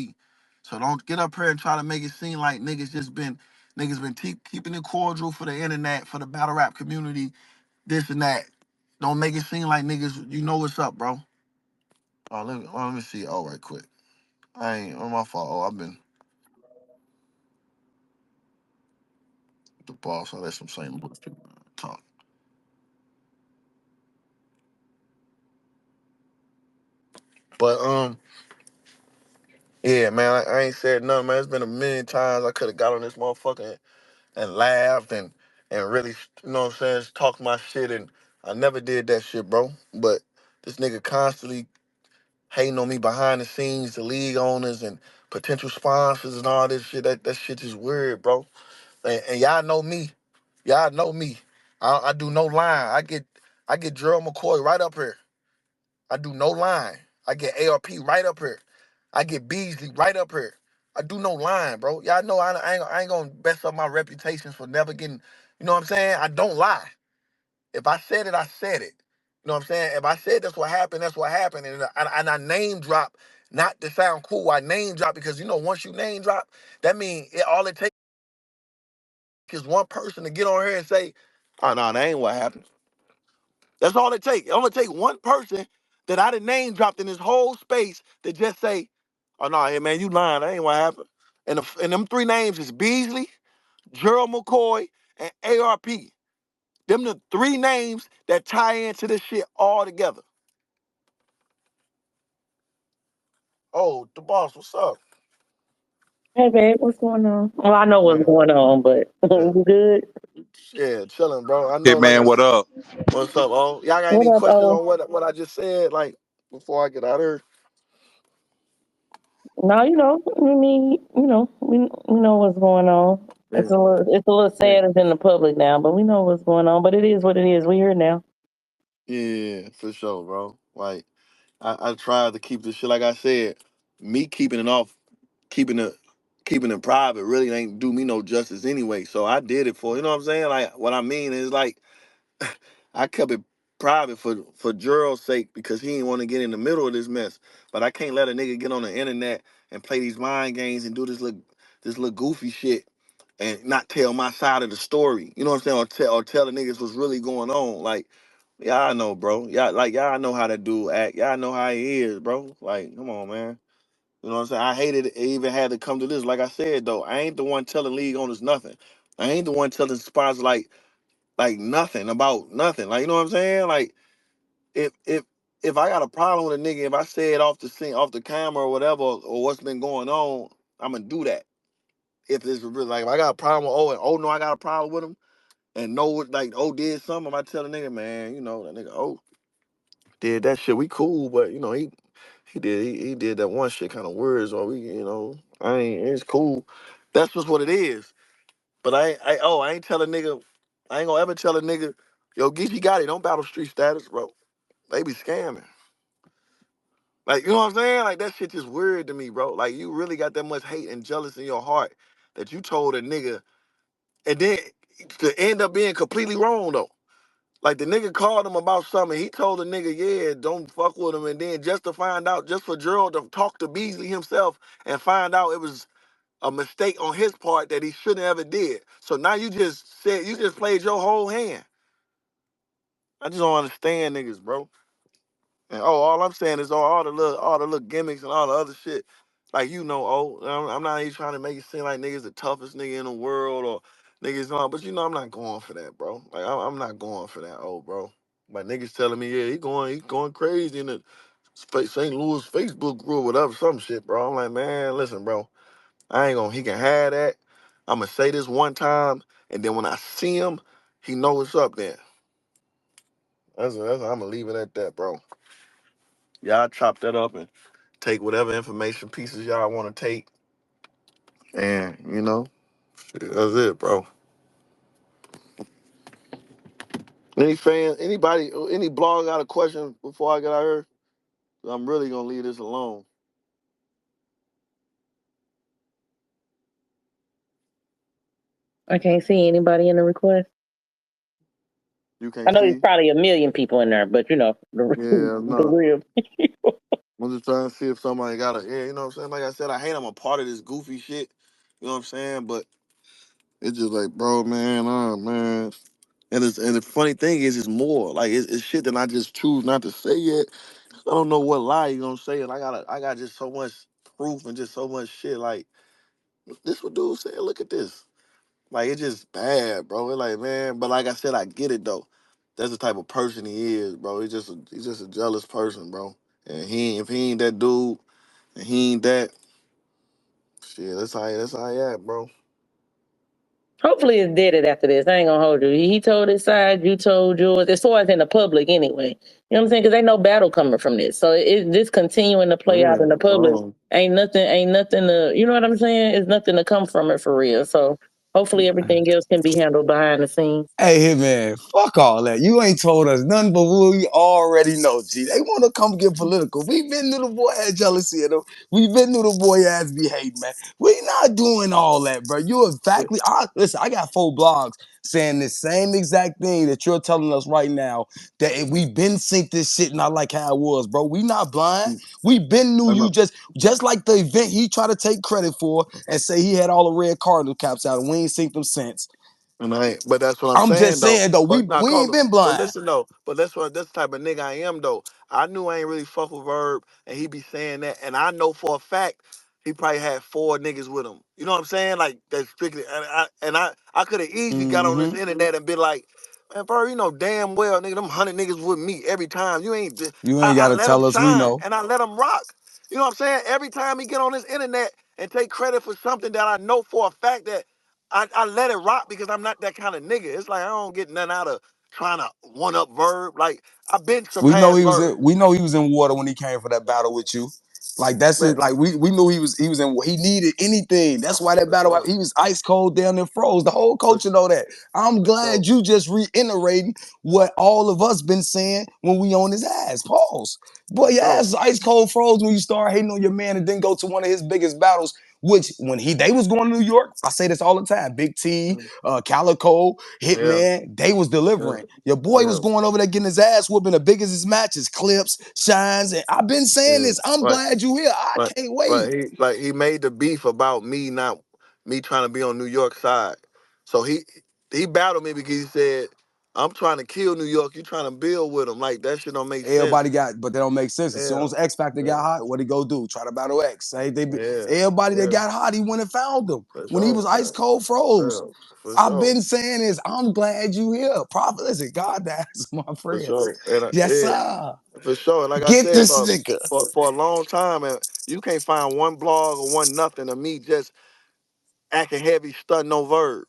So don't get up here and try to make it seem like niggas been keeping it cordial for the internet, for the battle rap community, this and that. Don't make it seem like niggas, you know what's up, bro. Let me see. Oh, right quick. I ain't on my fault. Oh, I've been the boss. I let some St. Louis people talk. But yeah, man, I ain't said nothing, man. It's been a million times I could have got on this motherfucker and laughed and really, you know what I'm saying, talked my shit, and I never did that shit, bro. But this nigga constantly hating on me behind the scenes, the league owners and potential sponsors and all this shit. That shit is weird, bro. And y'all know me. Y'all know me. I do no line. I get Gerald McCoy right up here. I do no line. I get ARP right up here. I get Beasley right up here. I do no line, bro. Y'all know I ain't gonna mess up my reputation for never getting, you know what I'm saying? I don't lie. If I said it, I said it. You know what I'm saying? If I said that's what happened, that's what happened. And I name drop, not to sound cool, I name drop because, you know, once you name drop, that means all it takes is one person to get on here and say, oh, no, that ain't what happened. That's all it takes. It only take one person that I done name dropped in this whole space to just say, oh, no, hey, man, you lying. That ain't what happened. And them three names is Beasley, Gerald McCoy, and ARP. Them the three names that tie into this shit all together. Oh, the boss, what's up? Hey, babe, what's going on? Well, I know what's Man, going on, but yeah, you good? yeah, chilling, bro. I know, like I Hitman, what said, up? what's up, oh? Y'all got What any up, questions oh? on what I just said, like before I get out of No, we know what's going on. here? It's a little Yeah, sad it's in the public now, but we know what's going on. But it is what it is. We here now. yeah, for sure, bro. Like I tried to keep this shit. Like I said, me keeping it off, keeping it keeping it private really ain't do me no justice anyway. So I did it for, you know what I'm saying. Like what I mean is like I kept it private for Gerald's sake because he didn't want to get in the middle of this mess. But I can't let a nigga get on the internet and play these mind games and do this little goofy shit and not tell my side of the story. You know what I'm saying? Or tell the niggas what's really going on. Like y'all know, bro. Y'all know how that dude act. Y'all know how he is, bro. Like, come on, man. You know what I'm saying? I hated it even had to come to this. Like I said though, I ain't the one telling league owners nothing. I ain't the one telling spots like nothing about nothing. Like, you know what I'm saying? Like if if if I got a problem with a nigga, if I say it off the scene, off the camera or whatever, or what's been going on, I'm gonna do that. If it's really like if I got a problem with O and O know I got a problem with him and know what like O did something, I might tell a nigga, man, you know, that nigga O did that shit. We cool, but you know, he did that one shit kind of words or we, you know, I ain't it's cool. That's just what it is. But I ain't tell a nigga, I ain't gonna ever tell a nigga, yo, Geechee got it, don't battle street status, bro. They be scamming. Like, you know what I'm saying? Like, that shit just weird to me, bro. Like, you really got that much hate and jealous in your heart that you told a nigga, and then to end up being completely wrong, though. Like, the nigga called him about something. He told the nigga, yeah, don't fuck with him. And then just to find out, just for Gerald to talk to Beasley himself and find out it was a mistake on his part that he shouldn't ever did. So now you just played your whole hand. I just don't understand niggas, bro. And all I'm saying is all the little gimmicks and all the other shit. Like you know, I'm not even trying to make it seem like niggas the toughest nigga in the world or niggas on, but you know I'm not going for that, bro. Like I'm not going for that, bro. Like niggas telling me, yeah, he going crazy in the St. Louis Facebook group, or whatever, some shit, bro. I'm like, man, listen, bro, I ain't gonna. He can have that. I'm gonna say this one time, and then when I see him, he know what's up there. I'm gonna leave it at that, bro. Y'all chop that up and take whatever information pieces y'all want to take, and you know, shit, that's it, bro. Any blog got a question before I get out here? I'm really gonna leave this alone. I can't see anybody in the request. You I can't know there's see? probably a million people in there, but Yeah, the no. real. I'm just trying to see if somebody got a yeah. You know what I'm saying? Like I said, I hate I'm a part of this goofy shit. You know what I'm saying? But it's just like, bro, man, man. And the funny thing is, it's more like it's shit that I just choose not to say yet. I don't know what lie you gonna say, and I got just so much proof and just so much shit. Like this, what dude said. Look at this. Like it's just bad, bro. It's like man, but like I said, I get it though. That's the type of person he is, bro. He's just a jealous person, bro. And if he ain't that dude, and he ain't that shit. That's how he at, bro. Hopefully it's dead after this. I ain't gonna hold you. He told his side, you told yours. As far as in the public, anyway. You know what I'm saying? Because ain't no battle coming from this. So this continuing to play out Yeah, in the public bro. ain't nothing to. You know what I'm saying? It's nothing to come from it for real. So hopefully everything else can be handled behind the scenes. Hey, man, fuck all that. You ain't told us nothing but what we already know, G. They want to come get political. We been through the boy had jealousy of them. We been through the boy ass be hating, man. We not doing all that, bro. Listen, I got 4 blogs saying the same exact thing that you're telling us right now. That if we been synced this shit not like how it was, bro. We not blind. We been knew I you know. just like the event he tried to take credit for and say he had all the red cardinal caps out and we ain't synced them since. And I ain't, but that's what I'm I'm saying just though. saying though, But we not we ain't call been But blind. listen though. But that's the type of nigga I am though. I knew I ain't really fuck with Verb, and he be saying that, and I know for a fact he probably had 4 niggas with him. You know what I'm saying? Like that's strictly. I could have easily got on this Mm-hmm. internet and been like, man, Verb, you know damn well, nigga, them 100 niggas with me every time. You ain't. You ain't I gotta let him tell us we shine know. and I let him rock. You know what I'm saying? Every time he get on this internet and take credit for something that I know for a fact that I let it rock because I'm not that kind of nigga. It's like I don't get nothing out of trying to one up Verb. Like I've been surpassed Verb. We know he was in water when he came for that battle with you. Like that's Man, it. Like we knew he was in. He needed anything. That's why that for battle. sure, He was ice cold down and froze. The whole for, culture know that. I'm for sure. glad you just reiterating what all of us been saying when we on his ass. Pause. Boy, For your sure. ass was ice cold froze when you start hating on your man and then go to one of his biggest battles. Which when they was going to New York, I say this all the time. Big T, Calico, Yeah, Hitman, they was yeah, delivering. Your boy was yeah, going over there getting his ass whooping the biggest his matches, clips, shines. And I've been saying yeah. this. I'm But glad you here. I but can't wait. but he made the beef about me not me trying to be on New York side. So he battled me because he said, I'm trying to kill New York, you trying to build with him. Like that shit don't make sense. Everybody got, but they don't make sense. As soon Yeah, as X Factor yeah, got hot, what he go do? Try to battle X. yeah, Everybody that yeah. got hot, he went and found them For when he was sure. ice cold froze. Yeah, for I've sure. been saying this. I'm glad you here. Prophet, listen, God, that's my For friends. sure. And Yes, yeah, sir. for sure. And like I Get said, this nigga. for a long time, and you can't find one blog or one nothing of me just acting heavy, stunting no verb.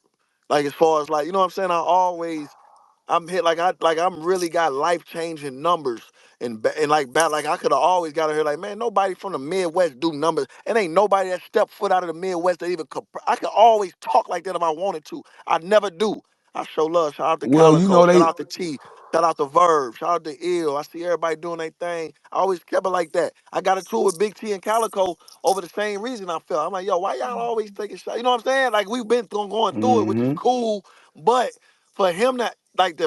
Like as far as like, you know what I'm saying? I'm hit like I'm really got life changing numbers and like bad like I could have always got her here like man nobody from the Midwest do numbers and ain't nobody that stepped foot out of the Midwest that even I could always talk like that if I wanted to. I never do. I show love. Shout out to Well, you Calico. know Shout they. out to T. Shout out to Verb. Shout out to Ill. I see everybody doing their thing. I always kept it like that. I got into it with Big T and Calico over the same reason I felt. I'm like, yo, why y'all always taking shots? You know what I'm saying? Like we've been going through it, which is Mm-hmm. cool. But for him to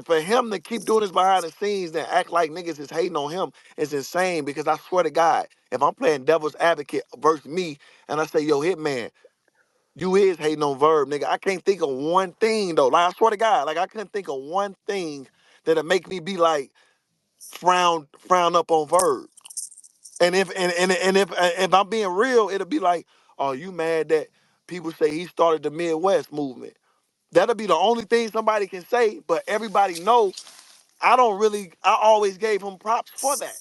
for him to keep doing this behind the scenes and act like niggas is hating on him is insane because I swear to God, if I'm playing devil's advocate versus me and I say, yo, Hitman, you is hating on Verb, nigga. I can't think of one thing though. Like I swear to God, like I couldn't think of one thing that'll make me be like frown up on Verb. And if I'm being real, it'll be like, oh, you mad that people say he started the Midwest movement. That'll be the only thing somebody can say, but everybody know I always gave him props for that.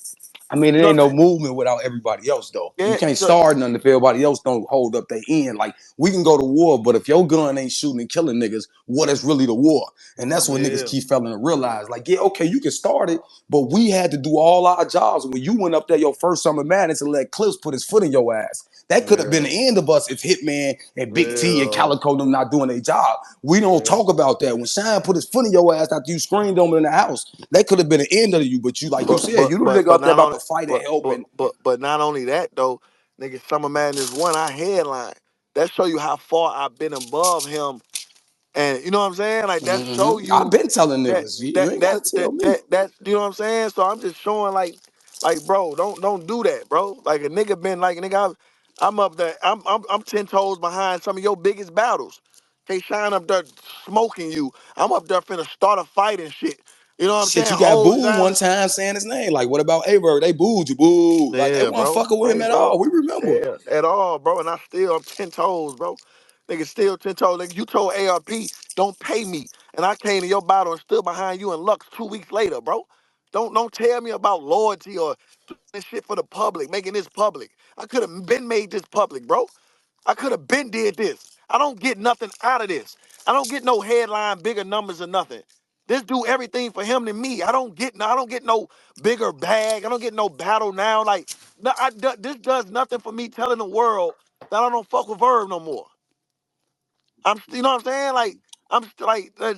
I mean, it You know ain't what I'm no saying? movement without everybody else, though. You Yeah, can't start nothing if everybody else don't hold up their end. Like, we can go to war, but if your gun ain't shooting and killing niggas, what is really the war? And that's what niggas yeah, keep failing to realize. Like, yeah, okay, you can start it, but we had to do all our jobs. When you went up there your first Summer Madness and let Clips put his foot in your ass, that could have been yeah, the end of us if Hitman and Big T and yeah, Calico them not doing their job. We don't yeah. talk about that. When Shine put his foot in your ass after you screamed on him in the house, that could have been the end of you. But you, like you said, you the nigga But up there not about only to fight and help and but not only that though, nigga, Summer Madness one, I headline. That show you how far I've been above him. And you know what I'm saying? Like that show I've you been telling that niggas, you ain't gotta tell me. that's you know what I'm saying? So I'm just showing like bro, don't do that, bro. Like a nigga been like nigga, I'm up there, I'm 10 toes behind some of your biggest battles. K Shine up there smoking you. I'm up there finna start a fight and shit. You know what I'm Shit, saying? you got Hold booed down. one time saying his name. Like, what about AYE VERB? They booed you, boo. Like, they Yeah, weren't bro. fucking with him Like, at bro. all. We remember. Yeah, at all, bro. And I'm 10 toes, bro. Nigga still 10 toes. Nigga, you told ARP, don't pay me. And I came to your battle and stood behind you in Lux 2 weeks later, bro. Don't tell me about loyalty or doing this shit for the public, making this public. I could have been made this public, bro. I could have been did this. I don't get nothing out of this. I don't get no headline, bigger numbers or nothing. This do everything for him than me. I don't get no bigger bag. I don't get no battle now. Like no, this does nothing for me telling the world that I don't fuck with Verb no more. You know what I'm saying? Like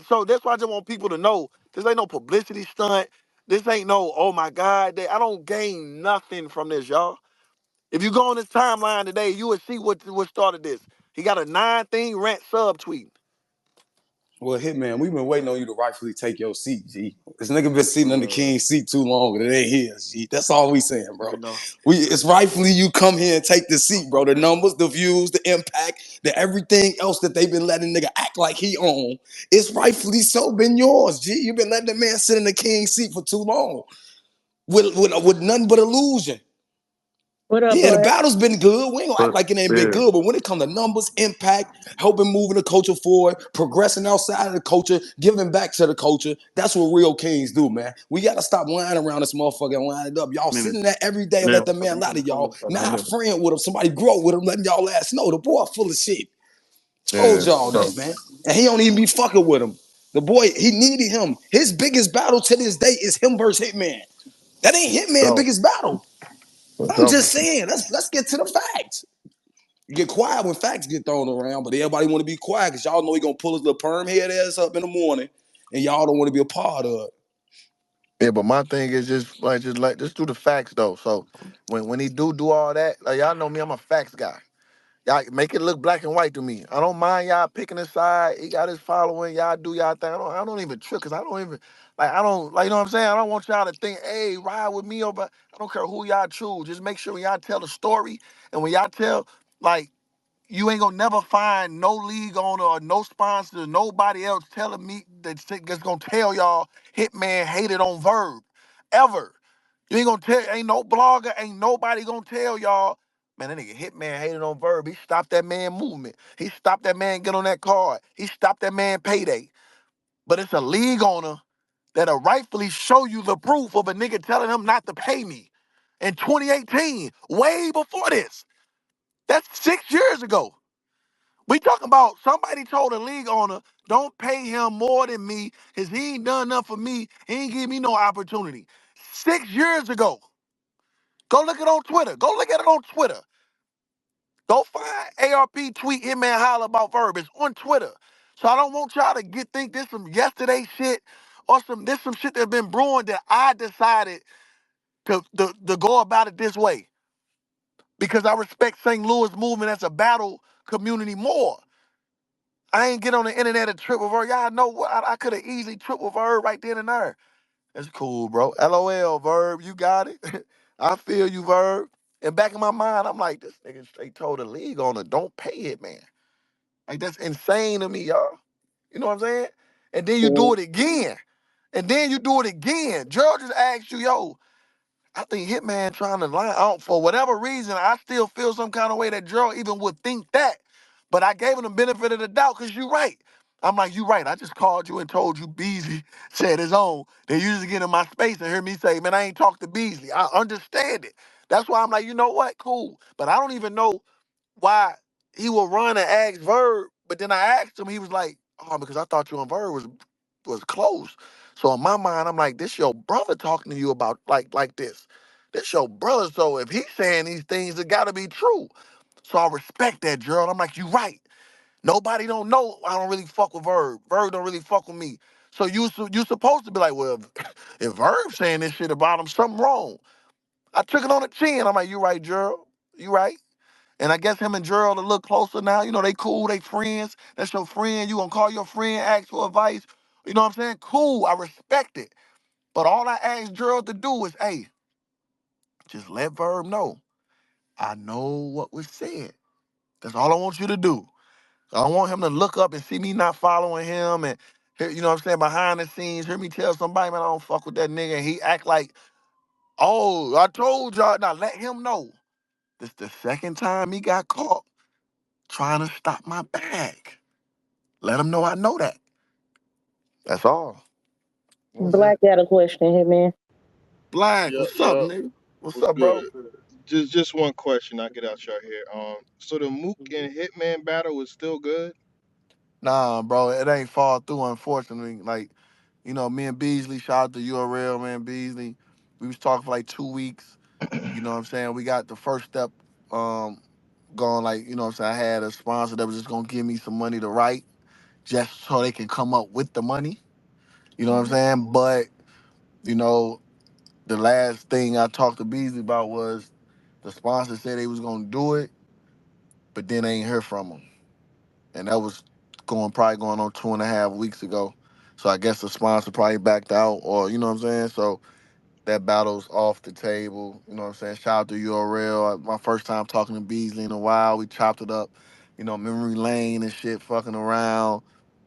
so that's why I just want people to know this ain't no publicity stunt. This ain't no oh my God. I don't gain nothing from this, y'all. If you go on his timeline today, you will see what started this. He got a 9 thing rant sub tweet. Well, Hitman, we've been waiting on you to rightfully take your seat, G. This nigga been sitting on the Uh, king's seat too long, and it ain't his, G. That's all we saying, bro. you know. It's rightfully you come here and take the seat, bro. The numbers, the views, the impact, the everything else that they've been letting nigga act like he own, it's rightfully so been yours, G. You've been letting the man sit in the king's seat for too long with nothing but illusion. What up, Yeah, the Black? battle's been good. We ain't gonna act But like it ain't been yeah, good, but when it comes to numbers, impact, helping moving the culture forward, progressing outside of the culture, giving back to the culture, that's what real kings do, man. We gotta stop lying around this motherfucker and line it up. Y'all sitting there every day and yeah, let the man lie to y'all. Now friend with him, somebody grow with him, letting y'all ass know the boy full of shit. Told yeah. y'all So that, man. And he don't even be fucking with him. The boy, he needed him. His biggest battle to this day is him versus Hitman. That ain't Hitman so biggest battle. I'm so just saying, let's get to the facts. You get quiet when facts get thrown around, but everybody want to be quiet because y'all know he gonna pull his little perm head ass up in the morning, and y'all don't want to be a part of it. yeah, but my thing is just do the facts though. So when he do all that, like y'all know me, I'm a facts guy. Y'all make it look black and white to me. I don't mind y'all picking a side. He got his following. Y'all do y'all thing. I don't even trip because I don't even I don't like you know what I'm saying. I don't want y'all to think, hey, ride with me over. I don't care who y'all choose. Just make sure when y'all tell the story and when y'all tell like you ain't gonna never find no league owner or no sponsor, nobody else telling me that's gonna tell y'all Hitman hated on Verb. Ever. You ain't gonna tell, ain't no blogger, ain't nobody gonna tell y'all, man, that nigga Hitman hated on Verb. He stopped that man movement. He stopped that man get on that card. He stopped that man payday. But it's a league owner that'll rightfully show you the proof of a nigga telling him not to pay me in 2018, way before this. That's 6 years ago. We talking about somebody told a league owner, don't pay him more than me, because he ain't done enough for me. He ain't give me no opportunity. 6 years ago. Go look it on Twitter. Go look at it on Twitter. Go find ARP tweet Hitman Holla about Verb. It's on Twitter. So I don't want y'all to think this some yesterday shit or some shit that been brewing that I decided to go about it this way. Because I respect St. Louis movement as a battle community more. I ain't get on the internet and trip with her. Y'all know what? I could have easily tripped with her right then and there. That's cool, bro. LOL, Verb. You got it. I feel you, Verb. And back in my mind, I'm like, this nigga straight told the league owner, don't pay it, man. Like, that's insane to me, y'all. You know what I'm saying? And then you do it again. And then you do it again. Gerald just asked you, yo, I think Hitman trying to lie out for whatever reason. I still feel some kind of way that Gerald even would think that. But I gave him the benefit of the doubt because you're right. I'm like, you right. I just called you and told you Beasley said his own. Then you just get in my space and hear me say, man, I ain't talked to Beasley. I understand it. That's why I'm like, you know what? Cool. But I don't even know why he will run and ask Verb. But then I asked him, he was like, oh, because I thought you and Verb was close. So in my mind, I'm like, this your brother talking to you about like this. This your brother. So if he's saying these things, it gotta be true. So I respect that, Gerald. I'm like, you right. Nobody don't know I don't really fuck with Verb. Verb don't really fuck with me. So you supposed to be like, well, if Verb saying this shit about him, something wrong. I took it on the chin. I'm like, you right, Gerald. You right. And I guess him and Gerald a little closer now. You know, they cool, they friends. That's your friend. You gonna call your friend, ask for advice. You know what I'm saying? Cool, I respect it. But all I asked Gerald to do is, hey, just let Verb know. I know what was said. That's all I want you to do. I don't want him to look up and see me not following him and hear, you know what I'm saying, behind the scenes, hear me tell somebody, man, I don't fuck with that nigga. And he act like, oh, I told y'all. Now let him know. This the second time he got caught trying to stop my bag. Let him know I know that. That's all. That's it. Black got a question here, man. Black, Yeah, what's up, yeah, nigga? What's was up, bro? good. Just one question. I get out your here. So the Mook and Hitman battle was still good. Nah, bro, it ain't fall through, unfortunately. Like, you know, me and Beasley, shout out to URL, man, Beasley. We was talking for like 2 weeks. You know what I'm saying? We got the first step um going, like, you know what I'm saying? I had a sponsor that was just gonna give me some money to write just so they can come up with the money. You know what I'm Mhm. saying? But, you know, the last thing I talked to Beasley about was the sponsor said they was gonna do it, but then I ain't hear from them. And that was probably going on 2.5 weeks ago. So I guess the sponsor probably backed out, or you know what I'm saying. So that battle's off the table. You know what I'm saying. Shout out to URL. My first time talking to Beasley in a while. We chopped it up, you know, memory lane and shit, fucking around.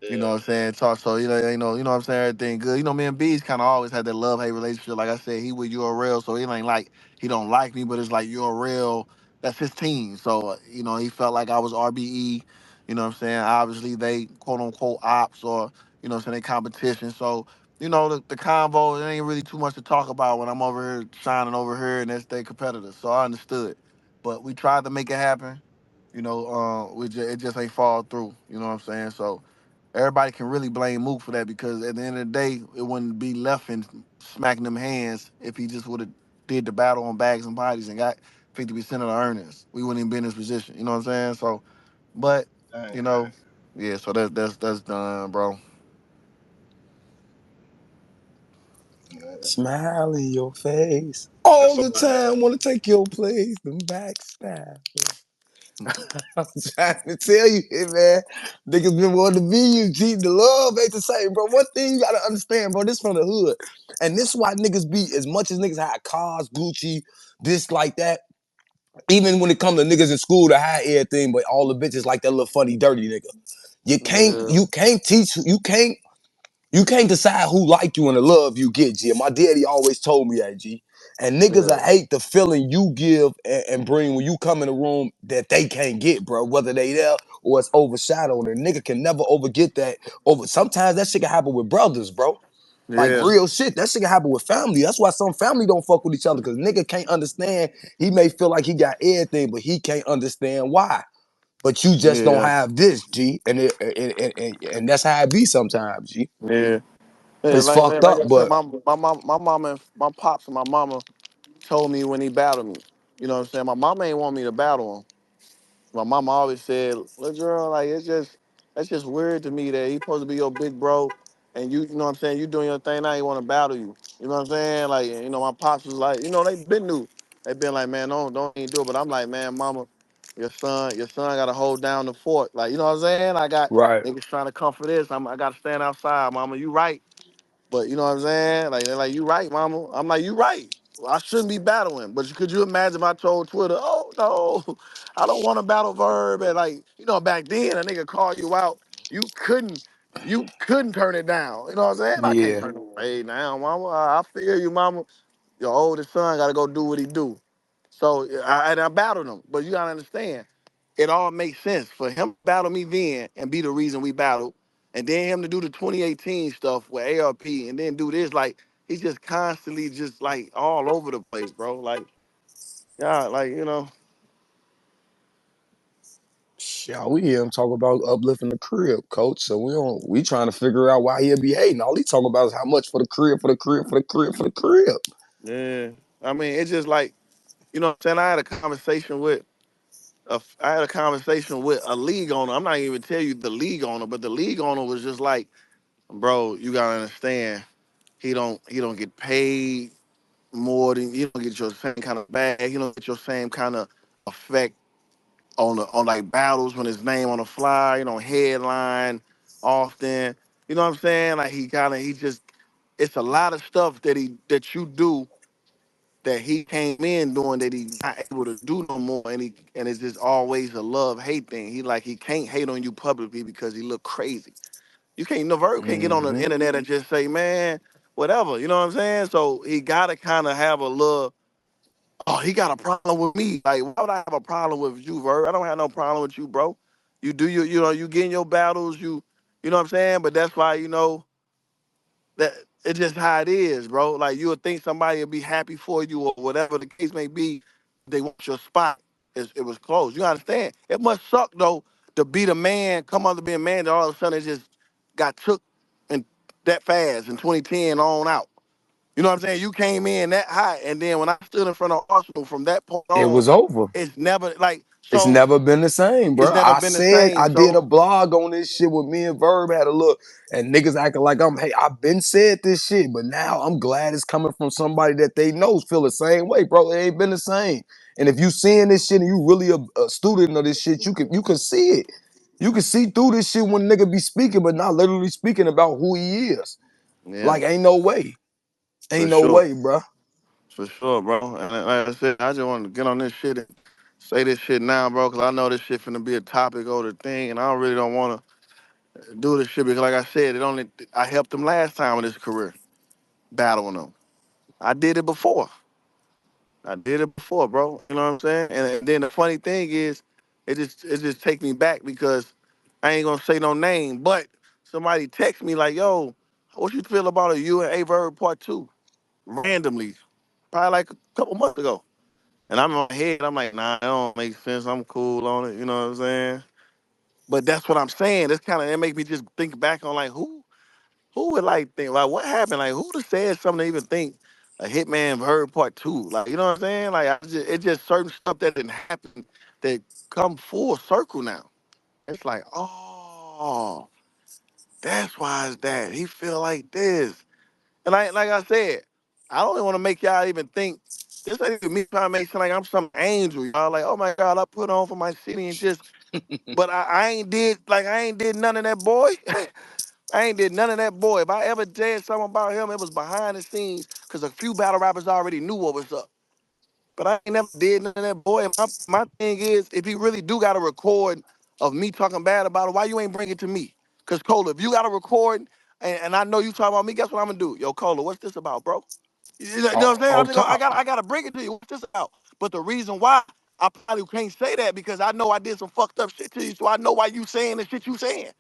You know Yeah. what I'm saying? Talk so you know what I'm saying, everything good. You know, me and B's kinda always had that love-hate relationship. Like I said, he with URL, so it ain't like he don't like me, but it's like URL, that's his team. So, you know, he felt like I was RBE, you know what I'm saying? Obviously they quote unquote ops or, you know what I'm saying, they competition. So, you know, the convo, it ain't really too much to talk about when I'm over here shining over here and that's their competitors. So I understood. But we tried to make it happen. You know, it just ain't fall through. You know what I'm saying? So everybody can really blame Mook for that because at the end of the day, it wouldn't be left in smacking them hands if he just would have did the battle on bags and bodies and got 50% of the earnings. We wouldn't even be in this position. You know what I'm saying? So, but Dang. you know, yeah. So that's done, bro. Yeah. Smile in your face That's all all the I had. time. Want to take your place, them backstab. I'm trying to tell you, man. Niggas been wanting to be you, G. The love ain't the same, bro. One thing you gotta understand, bro. This from the hood, and this why niggas be as much as niggas had cars, Gucci, this like that. Even when it come to niggas in school to hide everything, but all the bitches like that little funny, dirty nigga. Yeah, You can't teach, you can't decide who like you and the love you get, G. My daddy always told me that, G. And niggas, yeah, I hate the feeling you give and bring when you come in the room that they can't get, bro. Whether they there or it's overshadowed. And nigga can never overget that. Sometimes that shit can happen with brothers, bro. Like yeah, real shit. That shit can happen with family. That's why some family don't fuck with each other. Cause nigga can't understand. He may feel like he got everything, but he can't understand why. But you just don't yeah, have this, G. And that's how it be sometimes, G. yeah. Yeah, It's fucked like up, I said, but my mama, and my pops and my mama told me when he battled me. You know what I'm saying? My mama ain't want me to battle him. My mama always said, "Little girl, like that's just weird to me that he supposed to be your big bro, and you know what I'm saying, you doing your thing now, he want to battle you. You know what I'm saying? Like, you know, my pops was like, you know, they been new. They been like, man, don't even do it. But I'm like, man, mama, your son got to hold down the fort. Like, you know what I'm saying? I got right. niggas trying to come for this. I got to stand outside, mama. You right. But you know what I'm saying? Like they're like, you right, mama. I'm like, you right. Well, I shouldn't be battling. But could you imagine if I told Twitter, oh no, I don't want to battle Verb, and like, you know, back then a nigga call you out, you couldn't turn it down. You know what I'm saying? I can't Yeah. turn it away now, mama. I feel you, mama. Your oldest son gotta go do what he do. So and I battled him. But you gotta understand it all makes sense for him to battle me then and be the reason we battled, and then him to do the 2018 stuff with ARP and then do this. Like he's just constantly just like all over the place, bro. Like yeah, like you know, Shit, we hear him talk about uplifting the crib, coach. So we trying to figure out why he'll be hating. All he talking about is how much for the crib, for the crib, for the crib, for the crib. yeah. I mean, it's just like you know what I'm saying. I had a conversation with a league owner. I'm not even tell you the league owner, but the league owner was just like, bro, you gotta understand. He don't get paid more than you don't get your same kind of bag. You don't get your same kind of effect on like battles when his name on the fly, you know, headline often. You know what I'm saying? Like he just it's a lot of stuff that you do that he came in doing that he's not able to do no more, and it's just always a love hate thing. He can't hate on you publicly because he look crazy. You can't no Verb can't get on the Mm-hmm. internet and just say, man, whatever. You know what I'm saying? So he gotta kind of have a little. Oh, he got a problem with me. Like, why would I have a problem with you, Verb? I don't have no problem with you, bro. You do you know you get in your battles. You know what I'm saying? But that's why you know that it's just how it is, bro. Like you would think somebody would be happy for you or whatever the case may be. They want your spot. It was closed. You understand? It must suck though to be the man, come on to be a man, that all of a sudden it just got took and that fast in 2010 on out. You know what I'm saying? You came in that high, and then when I stood in front of Arsenal from that point It on, was over. it's never like It's so. never been the same, It's bro. never I been the said same. I did a So blog on this shit with me and Verb had a look, and niggas acting like hey, I've been said this shit, but now I'm glad it's coming from somebody that they know feel the same way, bro. It ain't been the same. And if you seeing this shit and you really a student of this shit, you can see it. You can see through this shit when nigga be speaking, but not literally speaking about who he is. yeah, Like ain't no way. for Ain't no sure. way, bro. For sure, bro. And like I said, I just wanted to get on this shit and say this shit now, bro, because I know this shit finna be a topic or the thing, and I really don't want to. Do this shit because, like I said, I helped him last time in his career battling him. I did it before. I did it before, bro. You know what I'm saying? And then the funny thing is, it just takes me back because I ain't gonna say no name, but somebody text me like, "Yo, what you feel about a you and A Verb Part Two?" Randomly, probably like a couple months ago. And I'm in my head, I'm like, nah, that don't make sense. I'm cool on it. You know what I'm saying? But that's what I'm saying. It makes me just think back on like who would like think like what happened? Like who would have said something to even think a Hitman Verb Part Two? Like you know what I'm saying? Like it's just certain stuff that didn't happen that come full circle now. It's like, oh, that's why it's that. He feel like this. And like I said, I don't even want to make y'all even think this ain't even me trying to make it sound like I'm some angel. Y'all like, oh my God, I put on for my city and just but I ain't did none of that boy. I ain't did none of that boy. If I ever did something about him, it was behind the scenes because a few battle rappers already knew what was up. But I ain't never did none of that boy. My thing is, if you really do got a record of me talking bad about it, why you ain't bring it to me? Because Cola, if you got a record and I know you talking about me, guess what I'm gonna do? Yo, Cola, what's this about, bro? You know what I'm saying? I'm Off just gonna, top. I gotta bring it to you. What's this about? But the reason why I probably can't say that because I know I did some fucked up shit to you, so I know why you saying the shit you saying.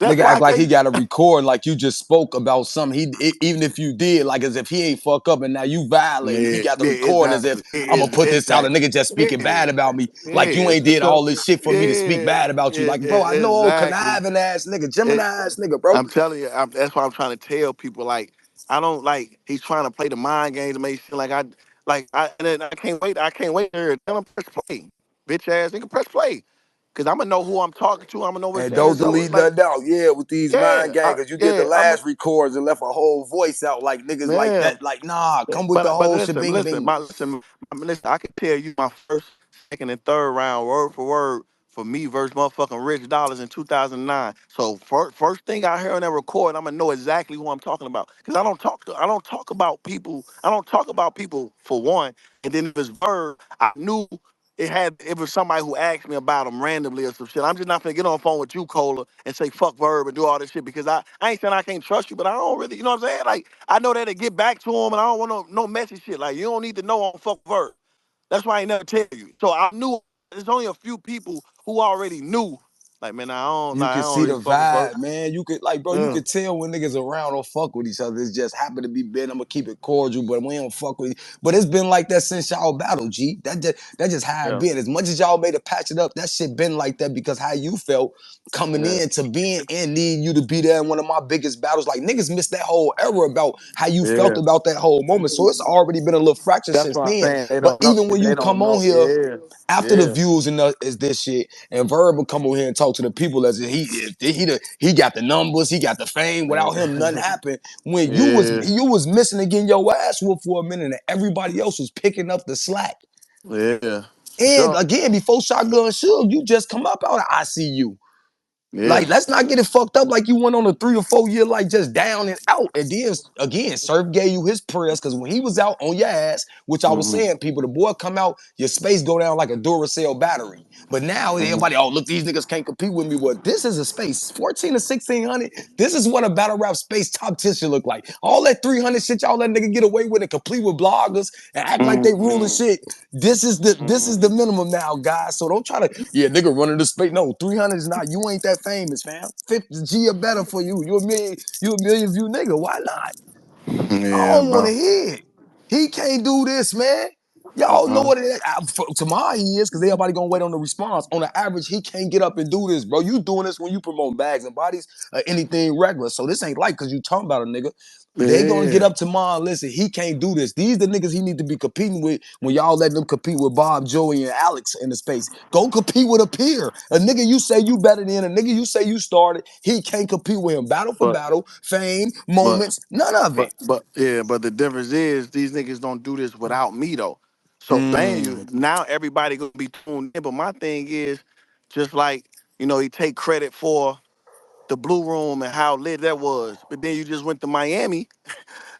That's Nigga why I act like he can't. got to record like you just spoke about something. Even if you did, like as if he ain't fuck up and now you violating. He Yeah, got the yeah, recording as if exactly. I'm gonna put this out. A Exactly. nigga just speaking Yeah, bad about me, like you yeah. ain't did So, all this shit for me to speak yeah, bad about you. yeah, Like, bro, I know old exactly. conniving ass nigga, Gemini It, ass nigga, bro. I'm telling you, that's why I'm trying to tell people. Like, I don't like. He's trying to play the mind game to make it seem like and then I can't wait. I can't wait to tell him press play, bitch ass nigga, press play, cause I'm gonna know who I'm talking to. I'm gonna know what's And saying. don't So delete like, nothing out. Yeah, with these mind games, cause you did the yeah, I'm, last records and left a whole voice out like niggas like yeah. that. Like, nah, Yeah, come with the but whole listen, shebing listen, bing. listen. I can tell you my first, second, and third round word for word for me versus motherfucking Rich Dollars in 2009. So first thing I hear on that record, I'm gonna know exactly who I'm talking about because I don't talk about people. I don't talk about people for one, and then if it's Verb, I knew. It was somebody who asked me about him randomly or some shit. I'm just not gonna get on the phone with you, Cola, and say fuck Verb and do all this shit because I ain't saying I can't trust you, but I don't really, you know what I'm saying? Like I know that to get back to him, and I don't want no messy shit. Like you don't need to know on fuck Verb. That's why I ain't never tell you. So I knew there's only a few people who already knew. Like man, You I can don't see really the fuck with Verb. vibe, man. You could like, bro, you Yeah, could tell when niggas around or fuck with each other. It's just happen to be been. I'm gonna keep it cordial, but we don't fuck with. But it's been like that since y'all battle, G. That just how it yeah, been. As much as y'all made to patch it up, that shit been like that because how you felt coming yeah, in to being in need you to be there in one of my biggest battles. Like niggas missed that whole era about how you felt yeah. about that whole moment. So it's already been a little fracture That's since what I'm then. saying. They But don't know. even when They you don't come on know. here Yeah, after the yeah, views and is this shit, and Verb will come over here and talk to the people as if he got the numbers, he got the fame. Without him, nothing happened. When yeah, you was missing again, your ass whooped for a minute, and everybody else was picking up the slack. yeah. For And sure. again, before Shotgun Suge, you just come up out of ICU. Yeah. Like, let's not get it fucked up like you went on a 3 or 4 year, like just down and out. And then again, Surf gave you his prayers because when he was out on your ass, which I was Mm-hmm. saying, people, the boy come out, your space go down like a Duracell battery. But now Mm-hmm. everybody, oh, look, these niggas can't compete with me. Well, this is a space, 14 to 1600. This is what a battle rap space top 10 should look like. All that 300 shit y'all let nigga get away with and complete with bloggers and act like they ruling Mm-hmm. shit. This is the minimum now, guys. So don't try to, yeah, nigga running the space. No, 300 is not. You ain't that famous, fam. 50 G or better for you. You a million view nigga. Why not? I Yeah, don't want bro. to hear it. He can't do this, man. Y'all know Uh-uh. what it is. Tomorrow he is, because everybody gonna wait on the response. On the average, he can't get up and do this, bro. You doing this when you promote bags and bodies or anything regular. So this ain't like because you talking about a nigga. They gonna get Yeah. up tomorrow and listen, he can't do this. These the niggas he need to be competing with when y'all letting them compete with Bob, Joey, and Alex in the space. Go compete with a peer. A nigga you say you better than, a nigga you say you started, he can't compete with him. Battle for But battle, fame, but moments, none of it. but the difference is these niggas don't do this without me though. So saying Mm. you now everybody gonna be tuned in. But my thing is just like, he take credit for the Blue Room and how lit that was. But then you just went to Miami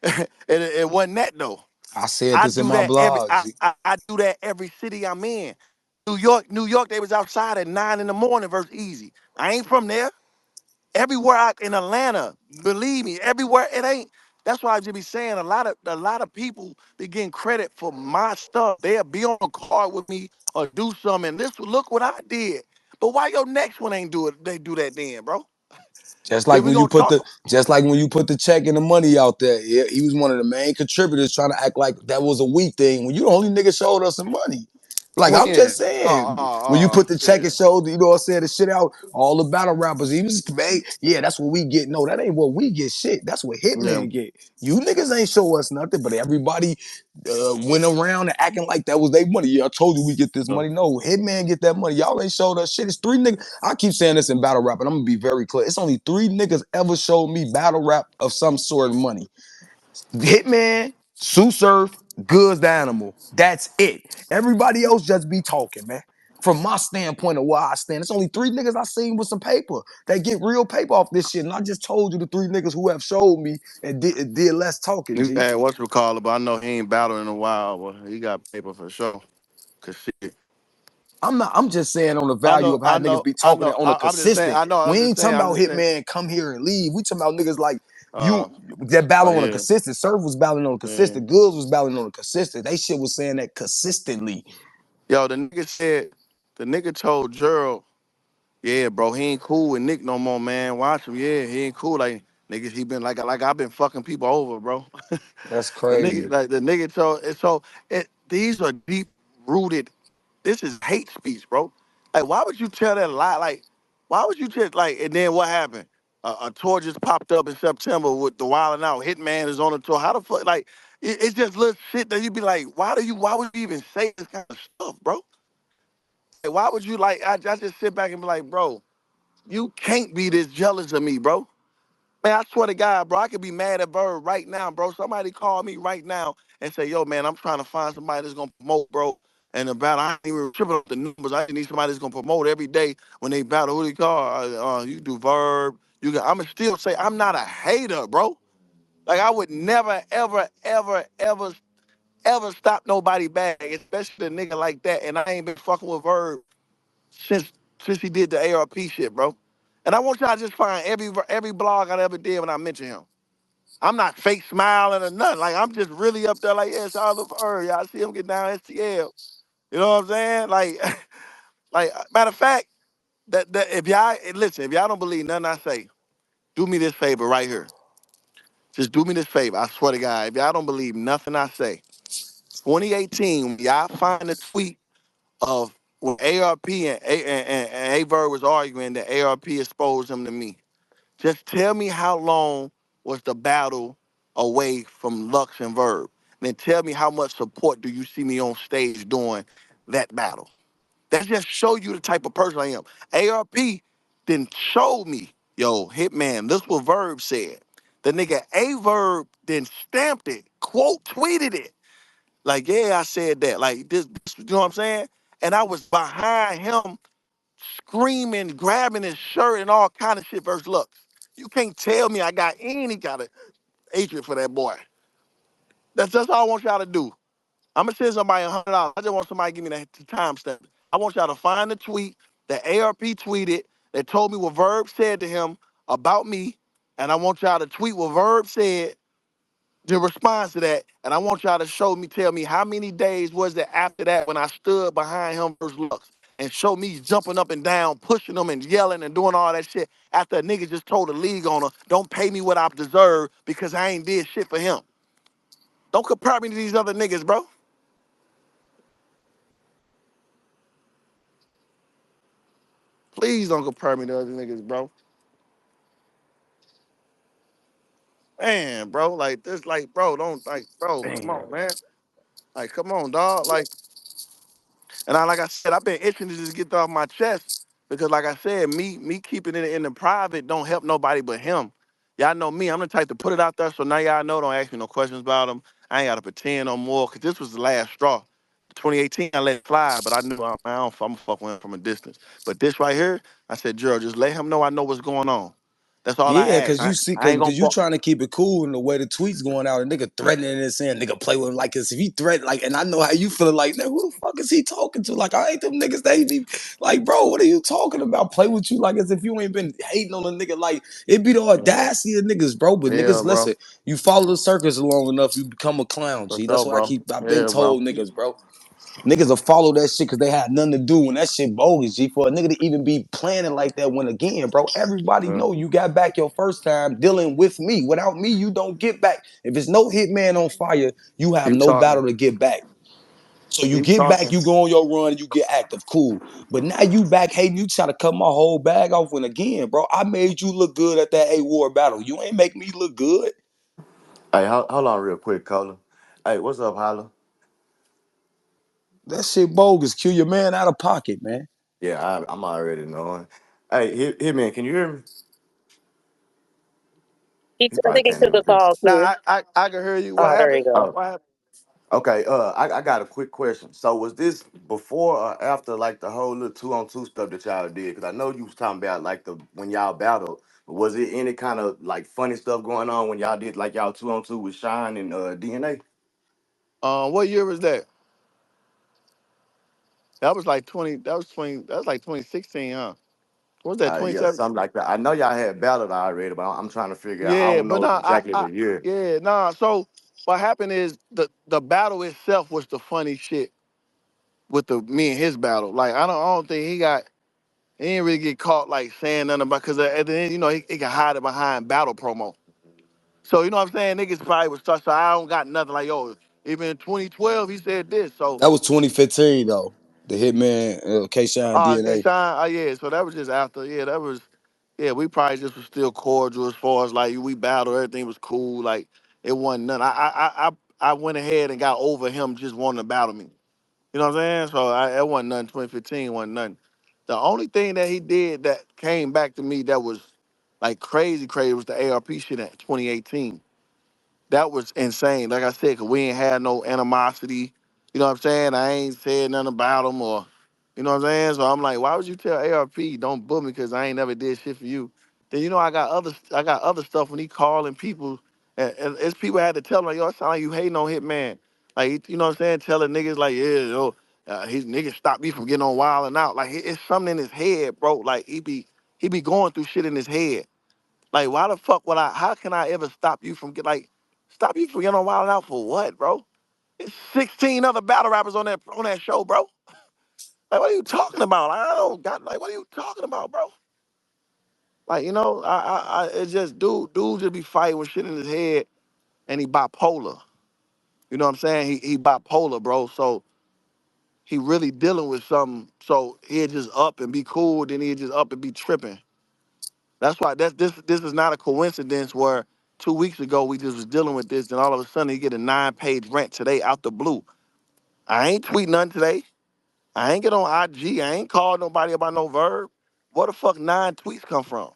and it wasn't that though. I said I this in do my that every blog, G. I do that every city I'm in. New York, they was outside at 9 in the morning versus Easy. I ain't from there. Everywhere in Atlanta, believe me, everywhere it ain't. That's why I just be saying a lot of people they getting credit for my stuff. They'll be on a card with me or do something. And this look what I did. But why your next one ain't do it? They do that then, bro. Just If like we when you gonna put talk, the just like when you put the check and the money out there. Yeah, he was one of the main contributors trying to act like that was a weak thing when you the only nigga showed us some money. Like I'm just when? saying, when you put the check and Shit. showed, you know what I'm saying, the shit out, all the battle rappers, he was made, yeah, that's what we get. No, that ain't what we get shit. That's what Yeah. Hitman get. You niggas ain't show us nothing, but everybody went around and acting like that was their money. Yeah, I told you we get this money. No, Hitman get that money. Y'all ain't showed us shit. It's three niggas. I keep saying this in battle rap, and I'm gonna be very clear. It's only three niggas ever showed me battle rap of some sort of money. Hitman, Sue Surf, Goods the Animal. That's it. Everybody else just be talking, man. From my standpoint of where I stand, it's only three niggas I seen with some paper that get real paper off this shit. And I just told you the three niggas who have showed me and did less talking, He G. had what's it called, but I know he ain't battled in a while. But he got paper for sure. Cause shit, I'm just saying on the I value know, of how I niggas know, be I talking know. on a I'm just saying. consistent. We I'm just ain't talking saying. I'm about just saying. Hitman come here and leave. We talking about niggas like Uh, you that oh battle on a yeah, consistent. Surf was battling on a yeah. consistent. Goods was battling on a consistent. They shit was saying that consistently. Yo, the nigga told Gerald, yeah, bro, he ain't cool with Nick no more, man. Watch him, yeah, he ain't cool. Like niggas, he been like I've been fucking people over, bro. That's The nigga, crazy. like the nigga told, and so these are deep rooted. This is hate speech, bro. Like, why would you tell that lie? Like, why would you just like? And then what happened? A tour just popped up in September with the Wild 'N Out. Hitman is on the tour. How the fuck? Like, it's just little shit that you be like, why would you even say this kind of stuff, bro? Like, why would you like? I just sit back and be like, bro, you can't be this jealous of me, bro. Man, I swear to God, bro, I could be mad at Bird right now, bro. Somebody call me right now and say, yo, man, I'm trying to find somebody that's gonna promote, bro. And about I ain't even tripping up the numbers. I just need somebody that's gonna promote every day when they battle. Who they call? You do Verb. I'ma still say I'm not a hater, bro. Like I would never, ever, ever, ever, ever stop nobody bag, especially a nigga like that. And I ain't been fucking with Verb since he did the ARP shit, bro. And I want y'all to just find every blog I ever did when I mention him. I'm not fake smiling or nothing. Like I'm just really up there. Like yeah, shout out to her. Y'all see him get down STL. You know what I'm saying? Like, like matter of fact, that if y'all listen, if y'all don't believe nothing I say, do me this favor right here. Just do me this favor. I swear to God, if y'all don't believe nothing I say, 2018, when y'all find the tweet of when ARP and A-Verb was arguing that ARP exposed him to me. Just tell me how long was the battle away from Lux and Verb. And then tell me how much support do you see me on stage doing that battle. That just show you the type of person I am. ARP didn't show me, yo, Hitman, this what Verb said. The nigga A-Verb then stamped it, quote tweeted it. Like, yeah, I said that. Like this, you know what I'm saying? And I was behind him screaming, grabbing his shirt and all kind of shit versus Lux. You can't tell me I got any kind of hatred for that boy. That's all I want y'all to do. I'm gonna send somebody $100. I just want somebody to give me the timestamp. I want y'all to find the tweet that ARP tweeted that told me what Verb said to him about me, and I want y'all to tweet what Verb said the response to that, and I want y'all to tell me how many days was it after that when I stood behind him versus Lux and show me jumping up and down, pushing them and yelling and doing all that shit after a nigga just told the league owner, don't pay me what I deserve because I ain't did shit for him. Don't compare me to these other niggas, bro. Please don't compare me to other niggas, bro. Man, bro, like this, like, bro, don't like, bro, come on, Damn. man. Like, come on, dog. And like I said, I've been itching to just get that off my chest because, like I said, me keeping it in the private don't help nobody but him. Y'all know me. I'm the type to put it out there, so now y'all know. Don't ask me no questions about him. I ain't got to pretend no more because this was the last straw. 2018, I let it fly, but I knew I'm fuck with him from a distance. But this right here, I said, Gerald, just let him know I know what's going on. That's all I Yeah, ask. cause you see, I ain't gonna cause you fuck. trying to keep it cool, and the way the tweets going out, and nigga threatening and saying nigga play with him like this. If he threaten like, and I know how you feeling like, nigga, who the fuck is he talking to? Like, I ain't them niggas. They ain't even like, bro, what are you talking about? Play with you like as if you ain't been hating on a nigga. Like it be the audacity of niggas, bro. But Yeah, niggas, bro. listen, you follow the circus long enough, you become a clown. For G, that's sure, what bro. I've been Yeah, bro. told niggas, bro. Niggas will follow that shit because they had nothing to do when that shit bogus, G. For a nigga to even be planning like that when again, bro, everybody Yeah. know you got back your first time dealing with me. Without me, you don't get back. If it's no hitman on fire, you have Keep no talking. battle to get back. So you Keep get back, talking. you go on your run, you get active, cool. But now you back hating, you try to cut my whole bag off when again, bro, I made you look good at that A-War battle. You ain't make me look good. Hey, hold on real quick, Cola. Hey, what's up, Holla? That shit bogus. Kill your man out of pocket, man. Yeah, I'm already knowing. Hey, man, can you hear me? He I probably think he can't took hear me. a call too. Nah, I can hear you. What Oh, there you happened? go. Oh, what happened? Okay, I got a quick question. So was this before or after like the whole little 2-on-2 stuff that y'all did? Because I know you was talking about like the when y'all battled. But was it any kind of like funny stuff going on when y'all did like y'all 2-on-2 with Shine and DNA? What year was that? That was like 20. That was 20. That was like 2016, huh? What was that? Yeah, 27? something like that. I know y'all had battled already, but I'm trying to figure out. I Yeah, don't but know nah, exactly the year. yeah, nah. So what happened is the battle itself was the funny shit with the me and his battle. Like I don't think he didn't really get caught like saying nothing about because at the end, he can hide it behind battle promo. So you know what I'm saying? Niggas probably was stuck. So I don't got nothing like even in 2012 he said this. So That was 2015 though. The Hitman, K-Shine okay, DNA. Sean, yeah. So that was just after. Yeah. We probably just was still cordial as far as like we battled. Everything was cool. Like it wasn't nothing. I went ahead and got over him just wanting to battle me. You know what I'm saying? So it wasn't nothing. 2015 wasn't nothing. The only thing that he did that came back to me that was like crazy was the ARP shit in 2018. That was insane. Like I said, because we ain't had no animosity. You know what I'm saying? I ain't said nothing about him or, you know what I'm saying? So I'm like, why would you tell ARP don't book me because I ain't never did shit for you? Then I got other stuff when he calling people, and it's people had to tell him like, yo, it sound like you hating on Hitman. Like, you know what I'm saying? Telling niggas like, yeah, his niggas stop me from getting on Wild and Out. Like it's something in his head, bro. Like he be going through shit in his head. Like, why the fuck would I? How can I ever stop you from stop you from getting on Wild 'N Out for what, bro? It's 16 other battle rappers on that show, bro. Like, what are you talking about? Like, I don't got like, what are you talking about, bro? Like, it's just dude just be fighting with shit in his head, and he bipolar. You know what I'm saying? He bipolar, bro. So he really dealing with something. So he'll just up and be cool, then he'll just up and be tripping. That's why this is not a coincidence where 2 weeks ago we just was dealing with this, and all of a sudden he get a 9-page rant today out the blue. I ain't tweet nothing today. I ain't get on IG. I ain't called nobody about no verb. Where the fuck 9 tweets come from?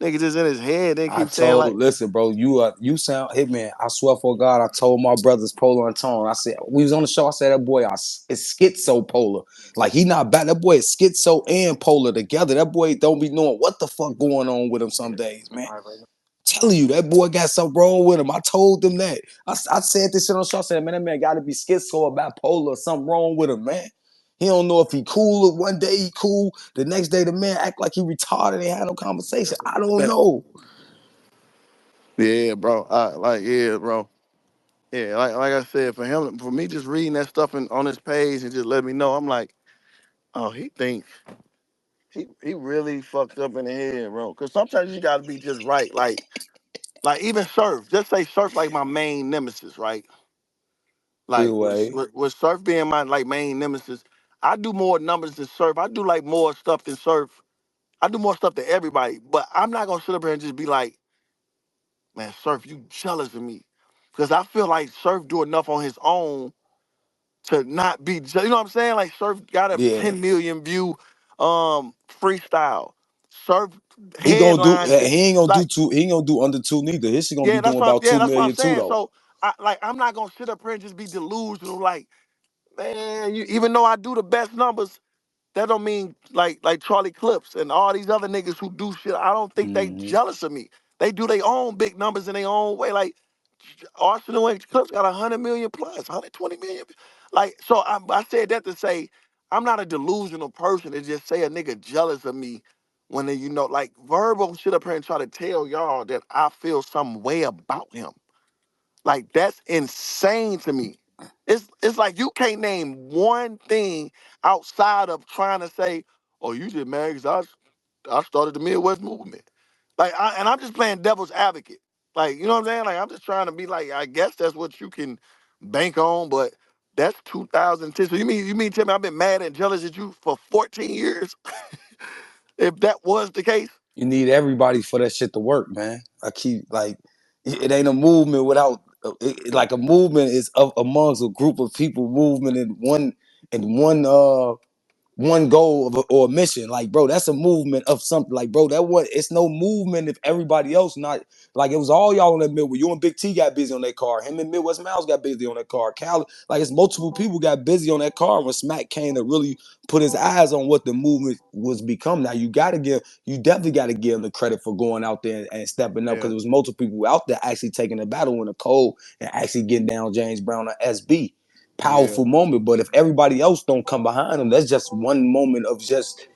Nigga just in his head. They I keep saying like, told, listen, bro, you sound Hitman. I swear for God, I told my brothers Polo and Tone. I said we was on the show. I said that boy is schizo polar. Like he not bad. That boy is schizo and polar together. That boy don't be knowing what the fuck going on with him some days, man. Telling you that boy got something wrong with him. I told them that. I said this shit on the show. I said, man, that man got to be schizo or bipolar or something wrong with him, man. He don't know if he cool. One day he cool. The next day the man act like he retarded. Ain't had no conversation. I don't know. yeah, bro. Yeah, bro. Yeah, like I said, for me, just reading that stuff on his page and just let me know, I'm like, oh, he think he really fucked up in the head, bro. Cause sometimes you gotta be just right. Like even Surf, just say Surf like my main nemesis, right? Either Like way. with Surf being my like main nemesis, I do more numbers than Surf. I do like more stuff than Surf. I do more stuff than everybody. But I'm not gonna sit up here and just be like, man, Surf, you jealous of me. Because I feel like Surf do enough on his own to not be you know what I'm saying? Like Surf got a Yeah. 10 million view freestyle. Surf He gonna do he headline shit. ain't gonna do Like, two, he ain't gonna do under two neither. His shit gonna be doing about two that's what I'm million too saying. though. So I'm not gonna sit up here and just be delusional like, man, even though I do the best numbers, That don't mean like Charlie Clips and all these other niggas who do shit. I don't think they Hmm. jealous of me. They do their own big numbers in their own way. Like Arsenal and Clips got 100 million plus, 120 million. Like so, I said that to say I'm not a delusional person to just say a nigga jealous of me when they, like Verbal shit up here and try to tell y'all that I feel some way about him. Like that's insane to me. It's like you can't name one thing outside of trying to say, "Oh, you just mad because I started the Midwest movement." Like, and I'm just playing devil's advocate. Like, you know what I'm saying? Like, I'm just trying to be like, I guess that's what you can bank on, but that's 2010. So you mean tell me I've been mad and jealous at you for 14 years? If that was the case, You need everybody for that shit to work, man. I keep like, it ain't a movement without like a movement is of amongst a group of people movement in one goal or a mission. Like, bro, that's a movement of something. Like, bro, it's no movement if everybody else not. Like, it was all y'all on that middle. You and Big T got busy on that car. Him and Midwest Miles got busy on that car. Cal, like, it's multiple people got busy on that car when Smack came to really put his eyes on what the movement was become. Now, you definitely got to give him the credit for going out there and stepping up, because yeah, it was multiple people out there actually taking the battle in the cold and actually getting down James Brown or SB. yeah. Powerful moment. But if everybody else don't come behind them, that's just one moment of just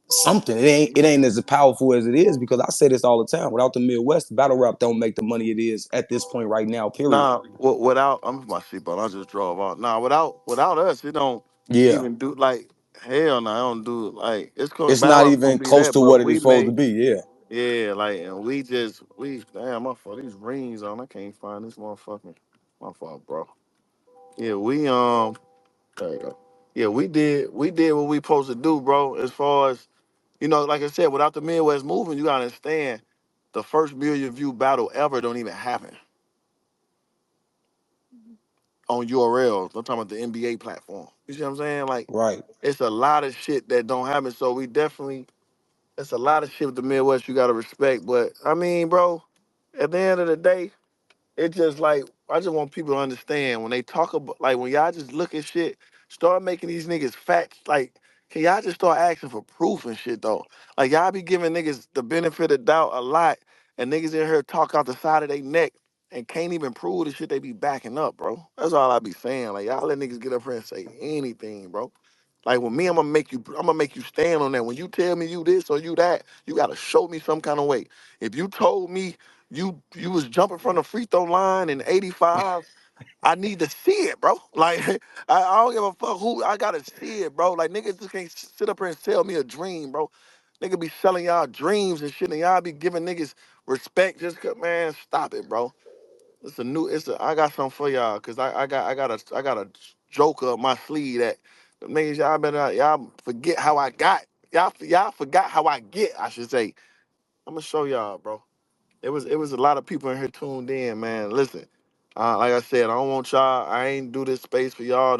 something. It ain't as powerful as it is, because I say this all the time. Without the Midwest, battle rap don't make the money it is at this point right now. Period. Nah, without I'm with my seatbelt. I just drove off. Nah, without us, it don't Yeah, even do like hell. No, I don't do it. Like it's gonna it's battle not rap's gonna even be close that, to but what it we is supposed to may be. Yeah, yeah, like and we damn my fault. These rings on. I can't find this motherfucking my fault, bro. Yeah, there you go. Yeah, we did what we supposed to do, bro. As far as like I said, without the Midwest movement, you gotta understand the first million view battle ever don't even happen on URLs. I'm talking about the NBA platform. You see what I'm saying? Like, right. it's a lot of shit that don't happen. So we definitely, it's a lot of shit with the Midwest you gotta respect. But I mean, bro, at the end of the day, it's just like I just want people to understand when they talk about like when y'all just look at shit, start making these niggas facts. Like, can y'all just start asking for proof and shit though? Like y'all be giving niggas the benefit of doubt a lot, and niggas in here talk out the side of their neck and can't even prove the shit they be backing up, bro. That's all I be saying. Like y'all let niggas get up here and say anything, bro. Like with me, I'm gonna make you stand on that. When you tell me you this or you that, you gotta show me some kind of way. If you told me you was jumping from the free throw line in '85, I need to see it, bro. Like I don't give a fuck who. I gotta see it, bro. Like niggas just can't sit up here and sell me a dream, bro. Nigga be selling y'all dreams and shit, and y'all be giving niggas respect just cause, man, stop it, bro. I got something for y'all, cause I got a joker up my sleeve that the niggas y'all forget how I got. Y'all forgot how I get, I should say. I'm gonna show y'all, bro. It was a lot of people in here tuned in, man. Listen, like I said, I don't want y'all. I ain't do this space for y'all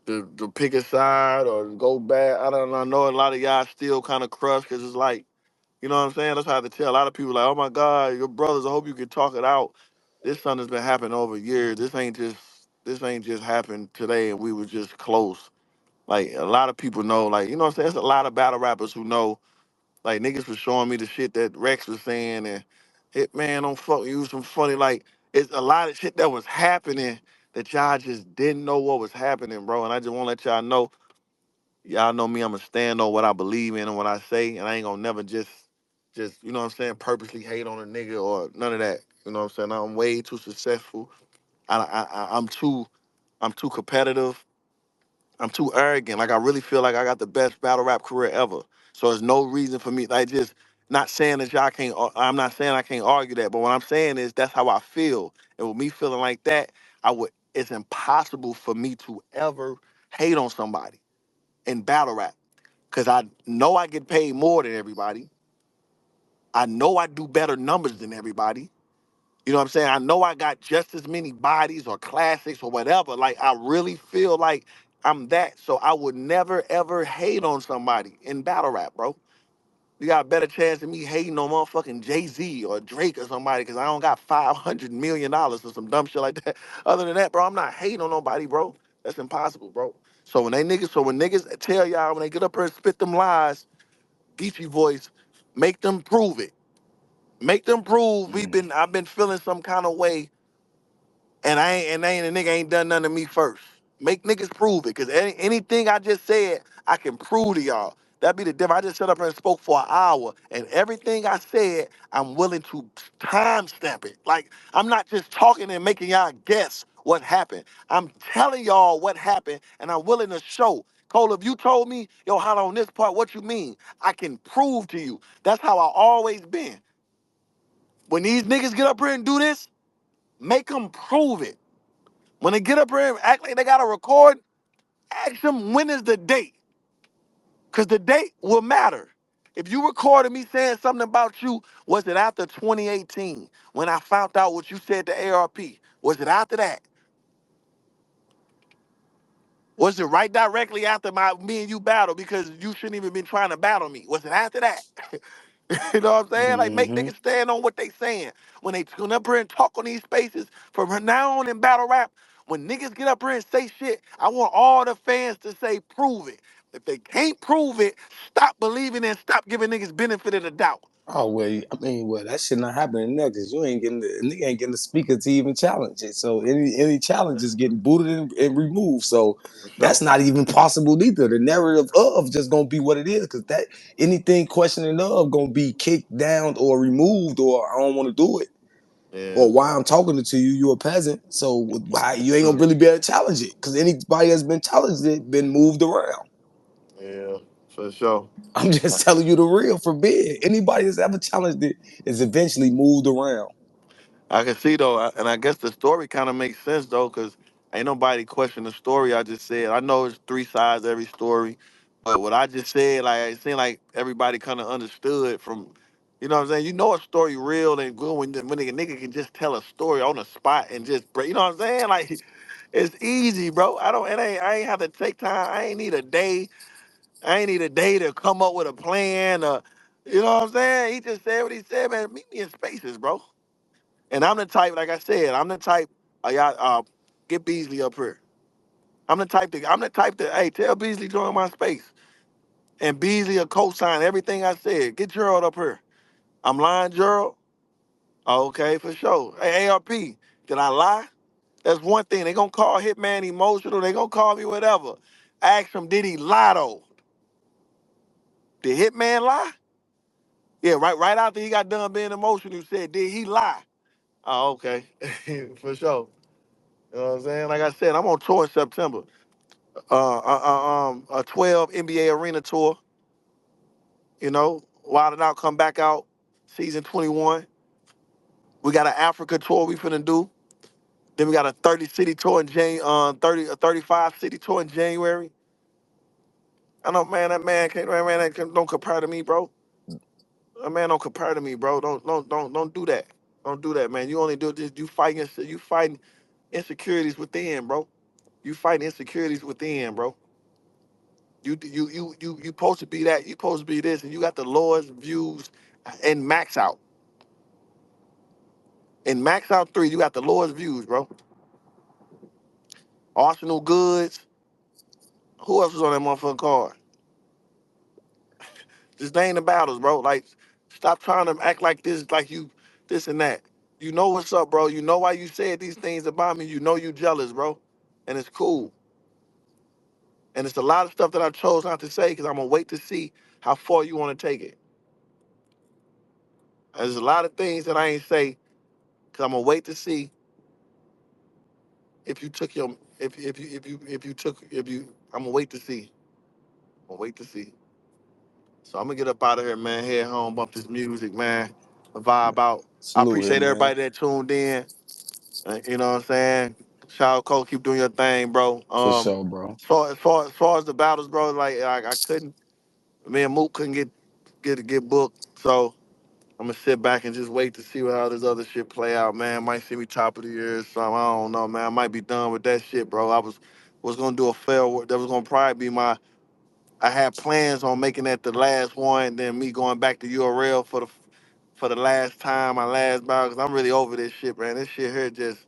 to pick a side or go bad. I don't know. I know a lot of y'all still kind of crushed because it's like, you know what I'm saying. That's how I have to tell a lot of people like, oh my God, your brothers. I hope you can talk it out. This something has been happening over years. This ain't just happened today, and we were just close. Like a lot of people know. Like you know what I'm saying. There's a lot of battle rappers who know like niggas was showing me the shit that Rex was saying and Hitman don't fuck you some funny like it's a lot of shit that was happening that y'all just didn't know what was happening, bro. And I just want to let y'all know me. I'ma stand on what I believe in and what I say, and I ain't gonna never just you know what I'm saying, purposely hate on a nigga or none of that. You know what I'm saying? I'm way too successful. I'm too competitive. I'm too arrogant. Like I really feel like I got the best battle rap career ever. So there's no reason for me. Like just not saying that y'all can't. I'm not saying I can't argue that. But what I'm saying is that's how I feel. And with me feeling like that, I would. It's impossible for me to ever hate on somebody in battle rap because I know I get paid more than everybody. I know I do better numbers than everybody. You know what I'm saying? I know I got just as many bodies or classics or whatever. Like I really feel like I'm that. So I would never ever hate on somebody in battle rap, bro. You got a better chance of me hating on motherfucking Jay-Z or Drake or somebody because I don't got $500 million or some dumb shit like that. Other than that, bro, I'm not hating on nobody, bro. That's impossible, bro. So when niggas tell y'all when they get up here and spit them lies, Geechee voice, make them prove it. Make them prove I've been feeling some kind of way and a nigga ain't done nothing to me first. Make niggas prove it, cause anything I just said, I can prove to y'all. That be the difference. I just sat up here and spoke for an hour, and everything I said, I'm willing to timestamp it. Like I'm not just talking and making y'all guess what happened. I'm telling y'all what happened, and I'm willing to show. Cole, if you told me, yo, how on this part, what you mean? I can prove to you. That's how I always been. When these niggas get up here and do this, make them prove it. When they get up here and act like they got to record, ask them when is the date. Because the date will matter. If you recorded me saying something about you, was it after 2018 when I found out what you said to ARP? Was it after that? Was it right directly after me and you battle because you shouldn't even been trying to battle me? Was it after that? You know what I'm saying? Like make Mm-hmm. niggas stand on what they saying. When they tune up here and talk on these spaces from now on in battle rap, when niggas get up here and say shit, I want all the fans to say prove it. If they can't prove it, stop believing and stop giving niggas benefit of the doubt. Oh well, I mean, well, that shit not happening there because you ain't getting the nigga ain't getting the speaker to even challenge it. So any challenge is getting booted and removed. So For that's sure. not even possible either. The narrative of just gonna be what it is because that anything questioning of gonna be kicked down or removed or I don't want to do it Yeah. or why I'm talking to you. You a peasant, so why you ain't gonna really be able to challenge it because anybody that's been challenged it been moved around. Yeah. For sure. I'm just telling you the real for big. Anybody that's ever challenged it is eventually moved around. I can see though, and I guess the story kind of makes sense though, because ain't nobody question the story I just said. I know it's three sides to every story, but what I just said, like it seemed like everybody kind of understood from, you know what I'm saying? You know a story real and good when a nigga can just tell a story on the spot and just break. You know what I'm saying? Like it's easy, bro. I ain't have to take time. I ain't need a day. I ain't need a day to come up with a plan. You know what I'm saying? He just said what he said, man. Meet me in spaces, bro. And I'm the type, like I said, I'm the type. Y'all, get Beasley up here. I'm the type to. Hey, tell Beasley join my space, and Beasley will co-sign everything I said. Get Gerald up here. I'm lying, Gerald. Okay, for sure. Hey, ARP, did I lie? That's one thing. They gonna call Hitman emotional. They gonna call me whatever. Ask him, did he lie though? Did Hitman lie? Yeah, right after he got done being emotional, he said, did he lie? Oh, okay, for sure. You know what I'm saying? Like I said, I'm on tour in September. A 12 NBA arena tour. You know, Wild 'N Out come back out, season 21. We got an Africa tour we finna do. Then we got a 30 city tour in Jan. 30 a 35 city tour in January. I know, man. That man can't. Don't compare to me, bro. That man don't compare to me, bro. Don't do that. Don't do that, man. You only do this. You fighting insecurities within, bro. You fighting insecurities within, bro. You supposed to be that. You supposed to be this, and you got the lowest views in Max Out. In Max Out 3, you got the lowest views, bro. Arsenal Goods. Who else was on that motherfucking card? Just name the battles, bro. Like, stop trying to act like this, like you this and that. You know what's up, bro. You know why you said these things about me. You know you jealous, bro. And it's cool. And it's a lot of stuff that I chose not to say because I'm gonna wait to see how far you want to take it. There's a lot of things that I ain't say because I'm gonna wait to see if you took your if you took if you I'm gonna wait to see. I'm gonna wait to see. So I'm gonna get up out of here, man. Head home, bump this music, man. Vibe out. I Salute appreciate him, man. everybody that tuned in. You know what I'm saying? Shout out Cole, keep doing your thing, bro. For sure, bro. As far as the battles, bro, like I couldn't me and Mook couldn't get booked. So I'm gonna sit back and just wait to see how this other shit play out, man. Might see me top of the year or something. I don't know, man. I might be done with that shit, bro. I was gonna do a farewell. That was gonna probably be my. I had plans on making that the last one, then me going back to URL for the last time, my last battle. Cause I'm really over this shit, man. This shit here just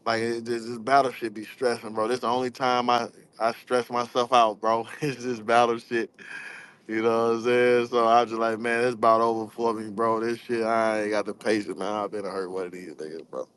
Like this battle shit be stressing, bro. This the only time I stress myself out, bro. It's this battle shit. You know what I'm saying? So I just like, man, it's about over for me, bro. This shit, I ain't got the patience, man. I've been hurt one of these niggas, bro.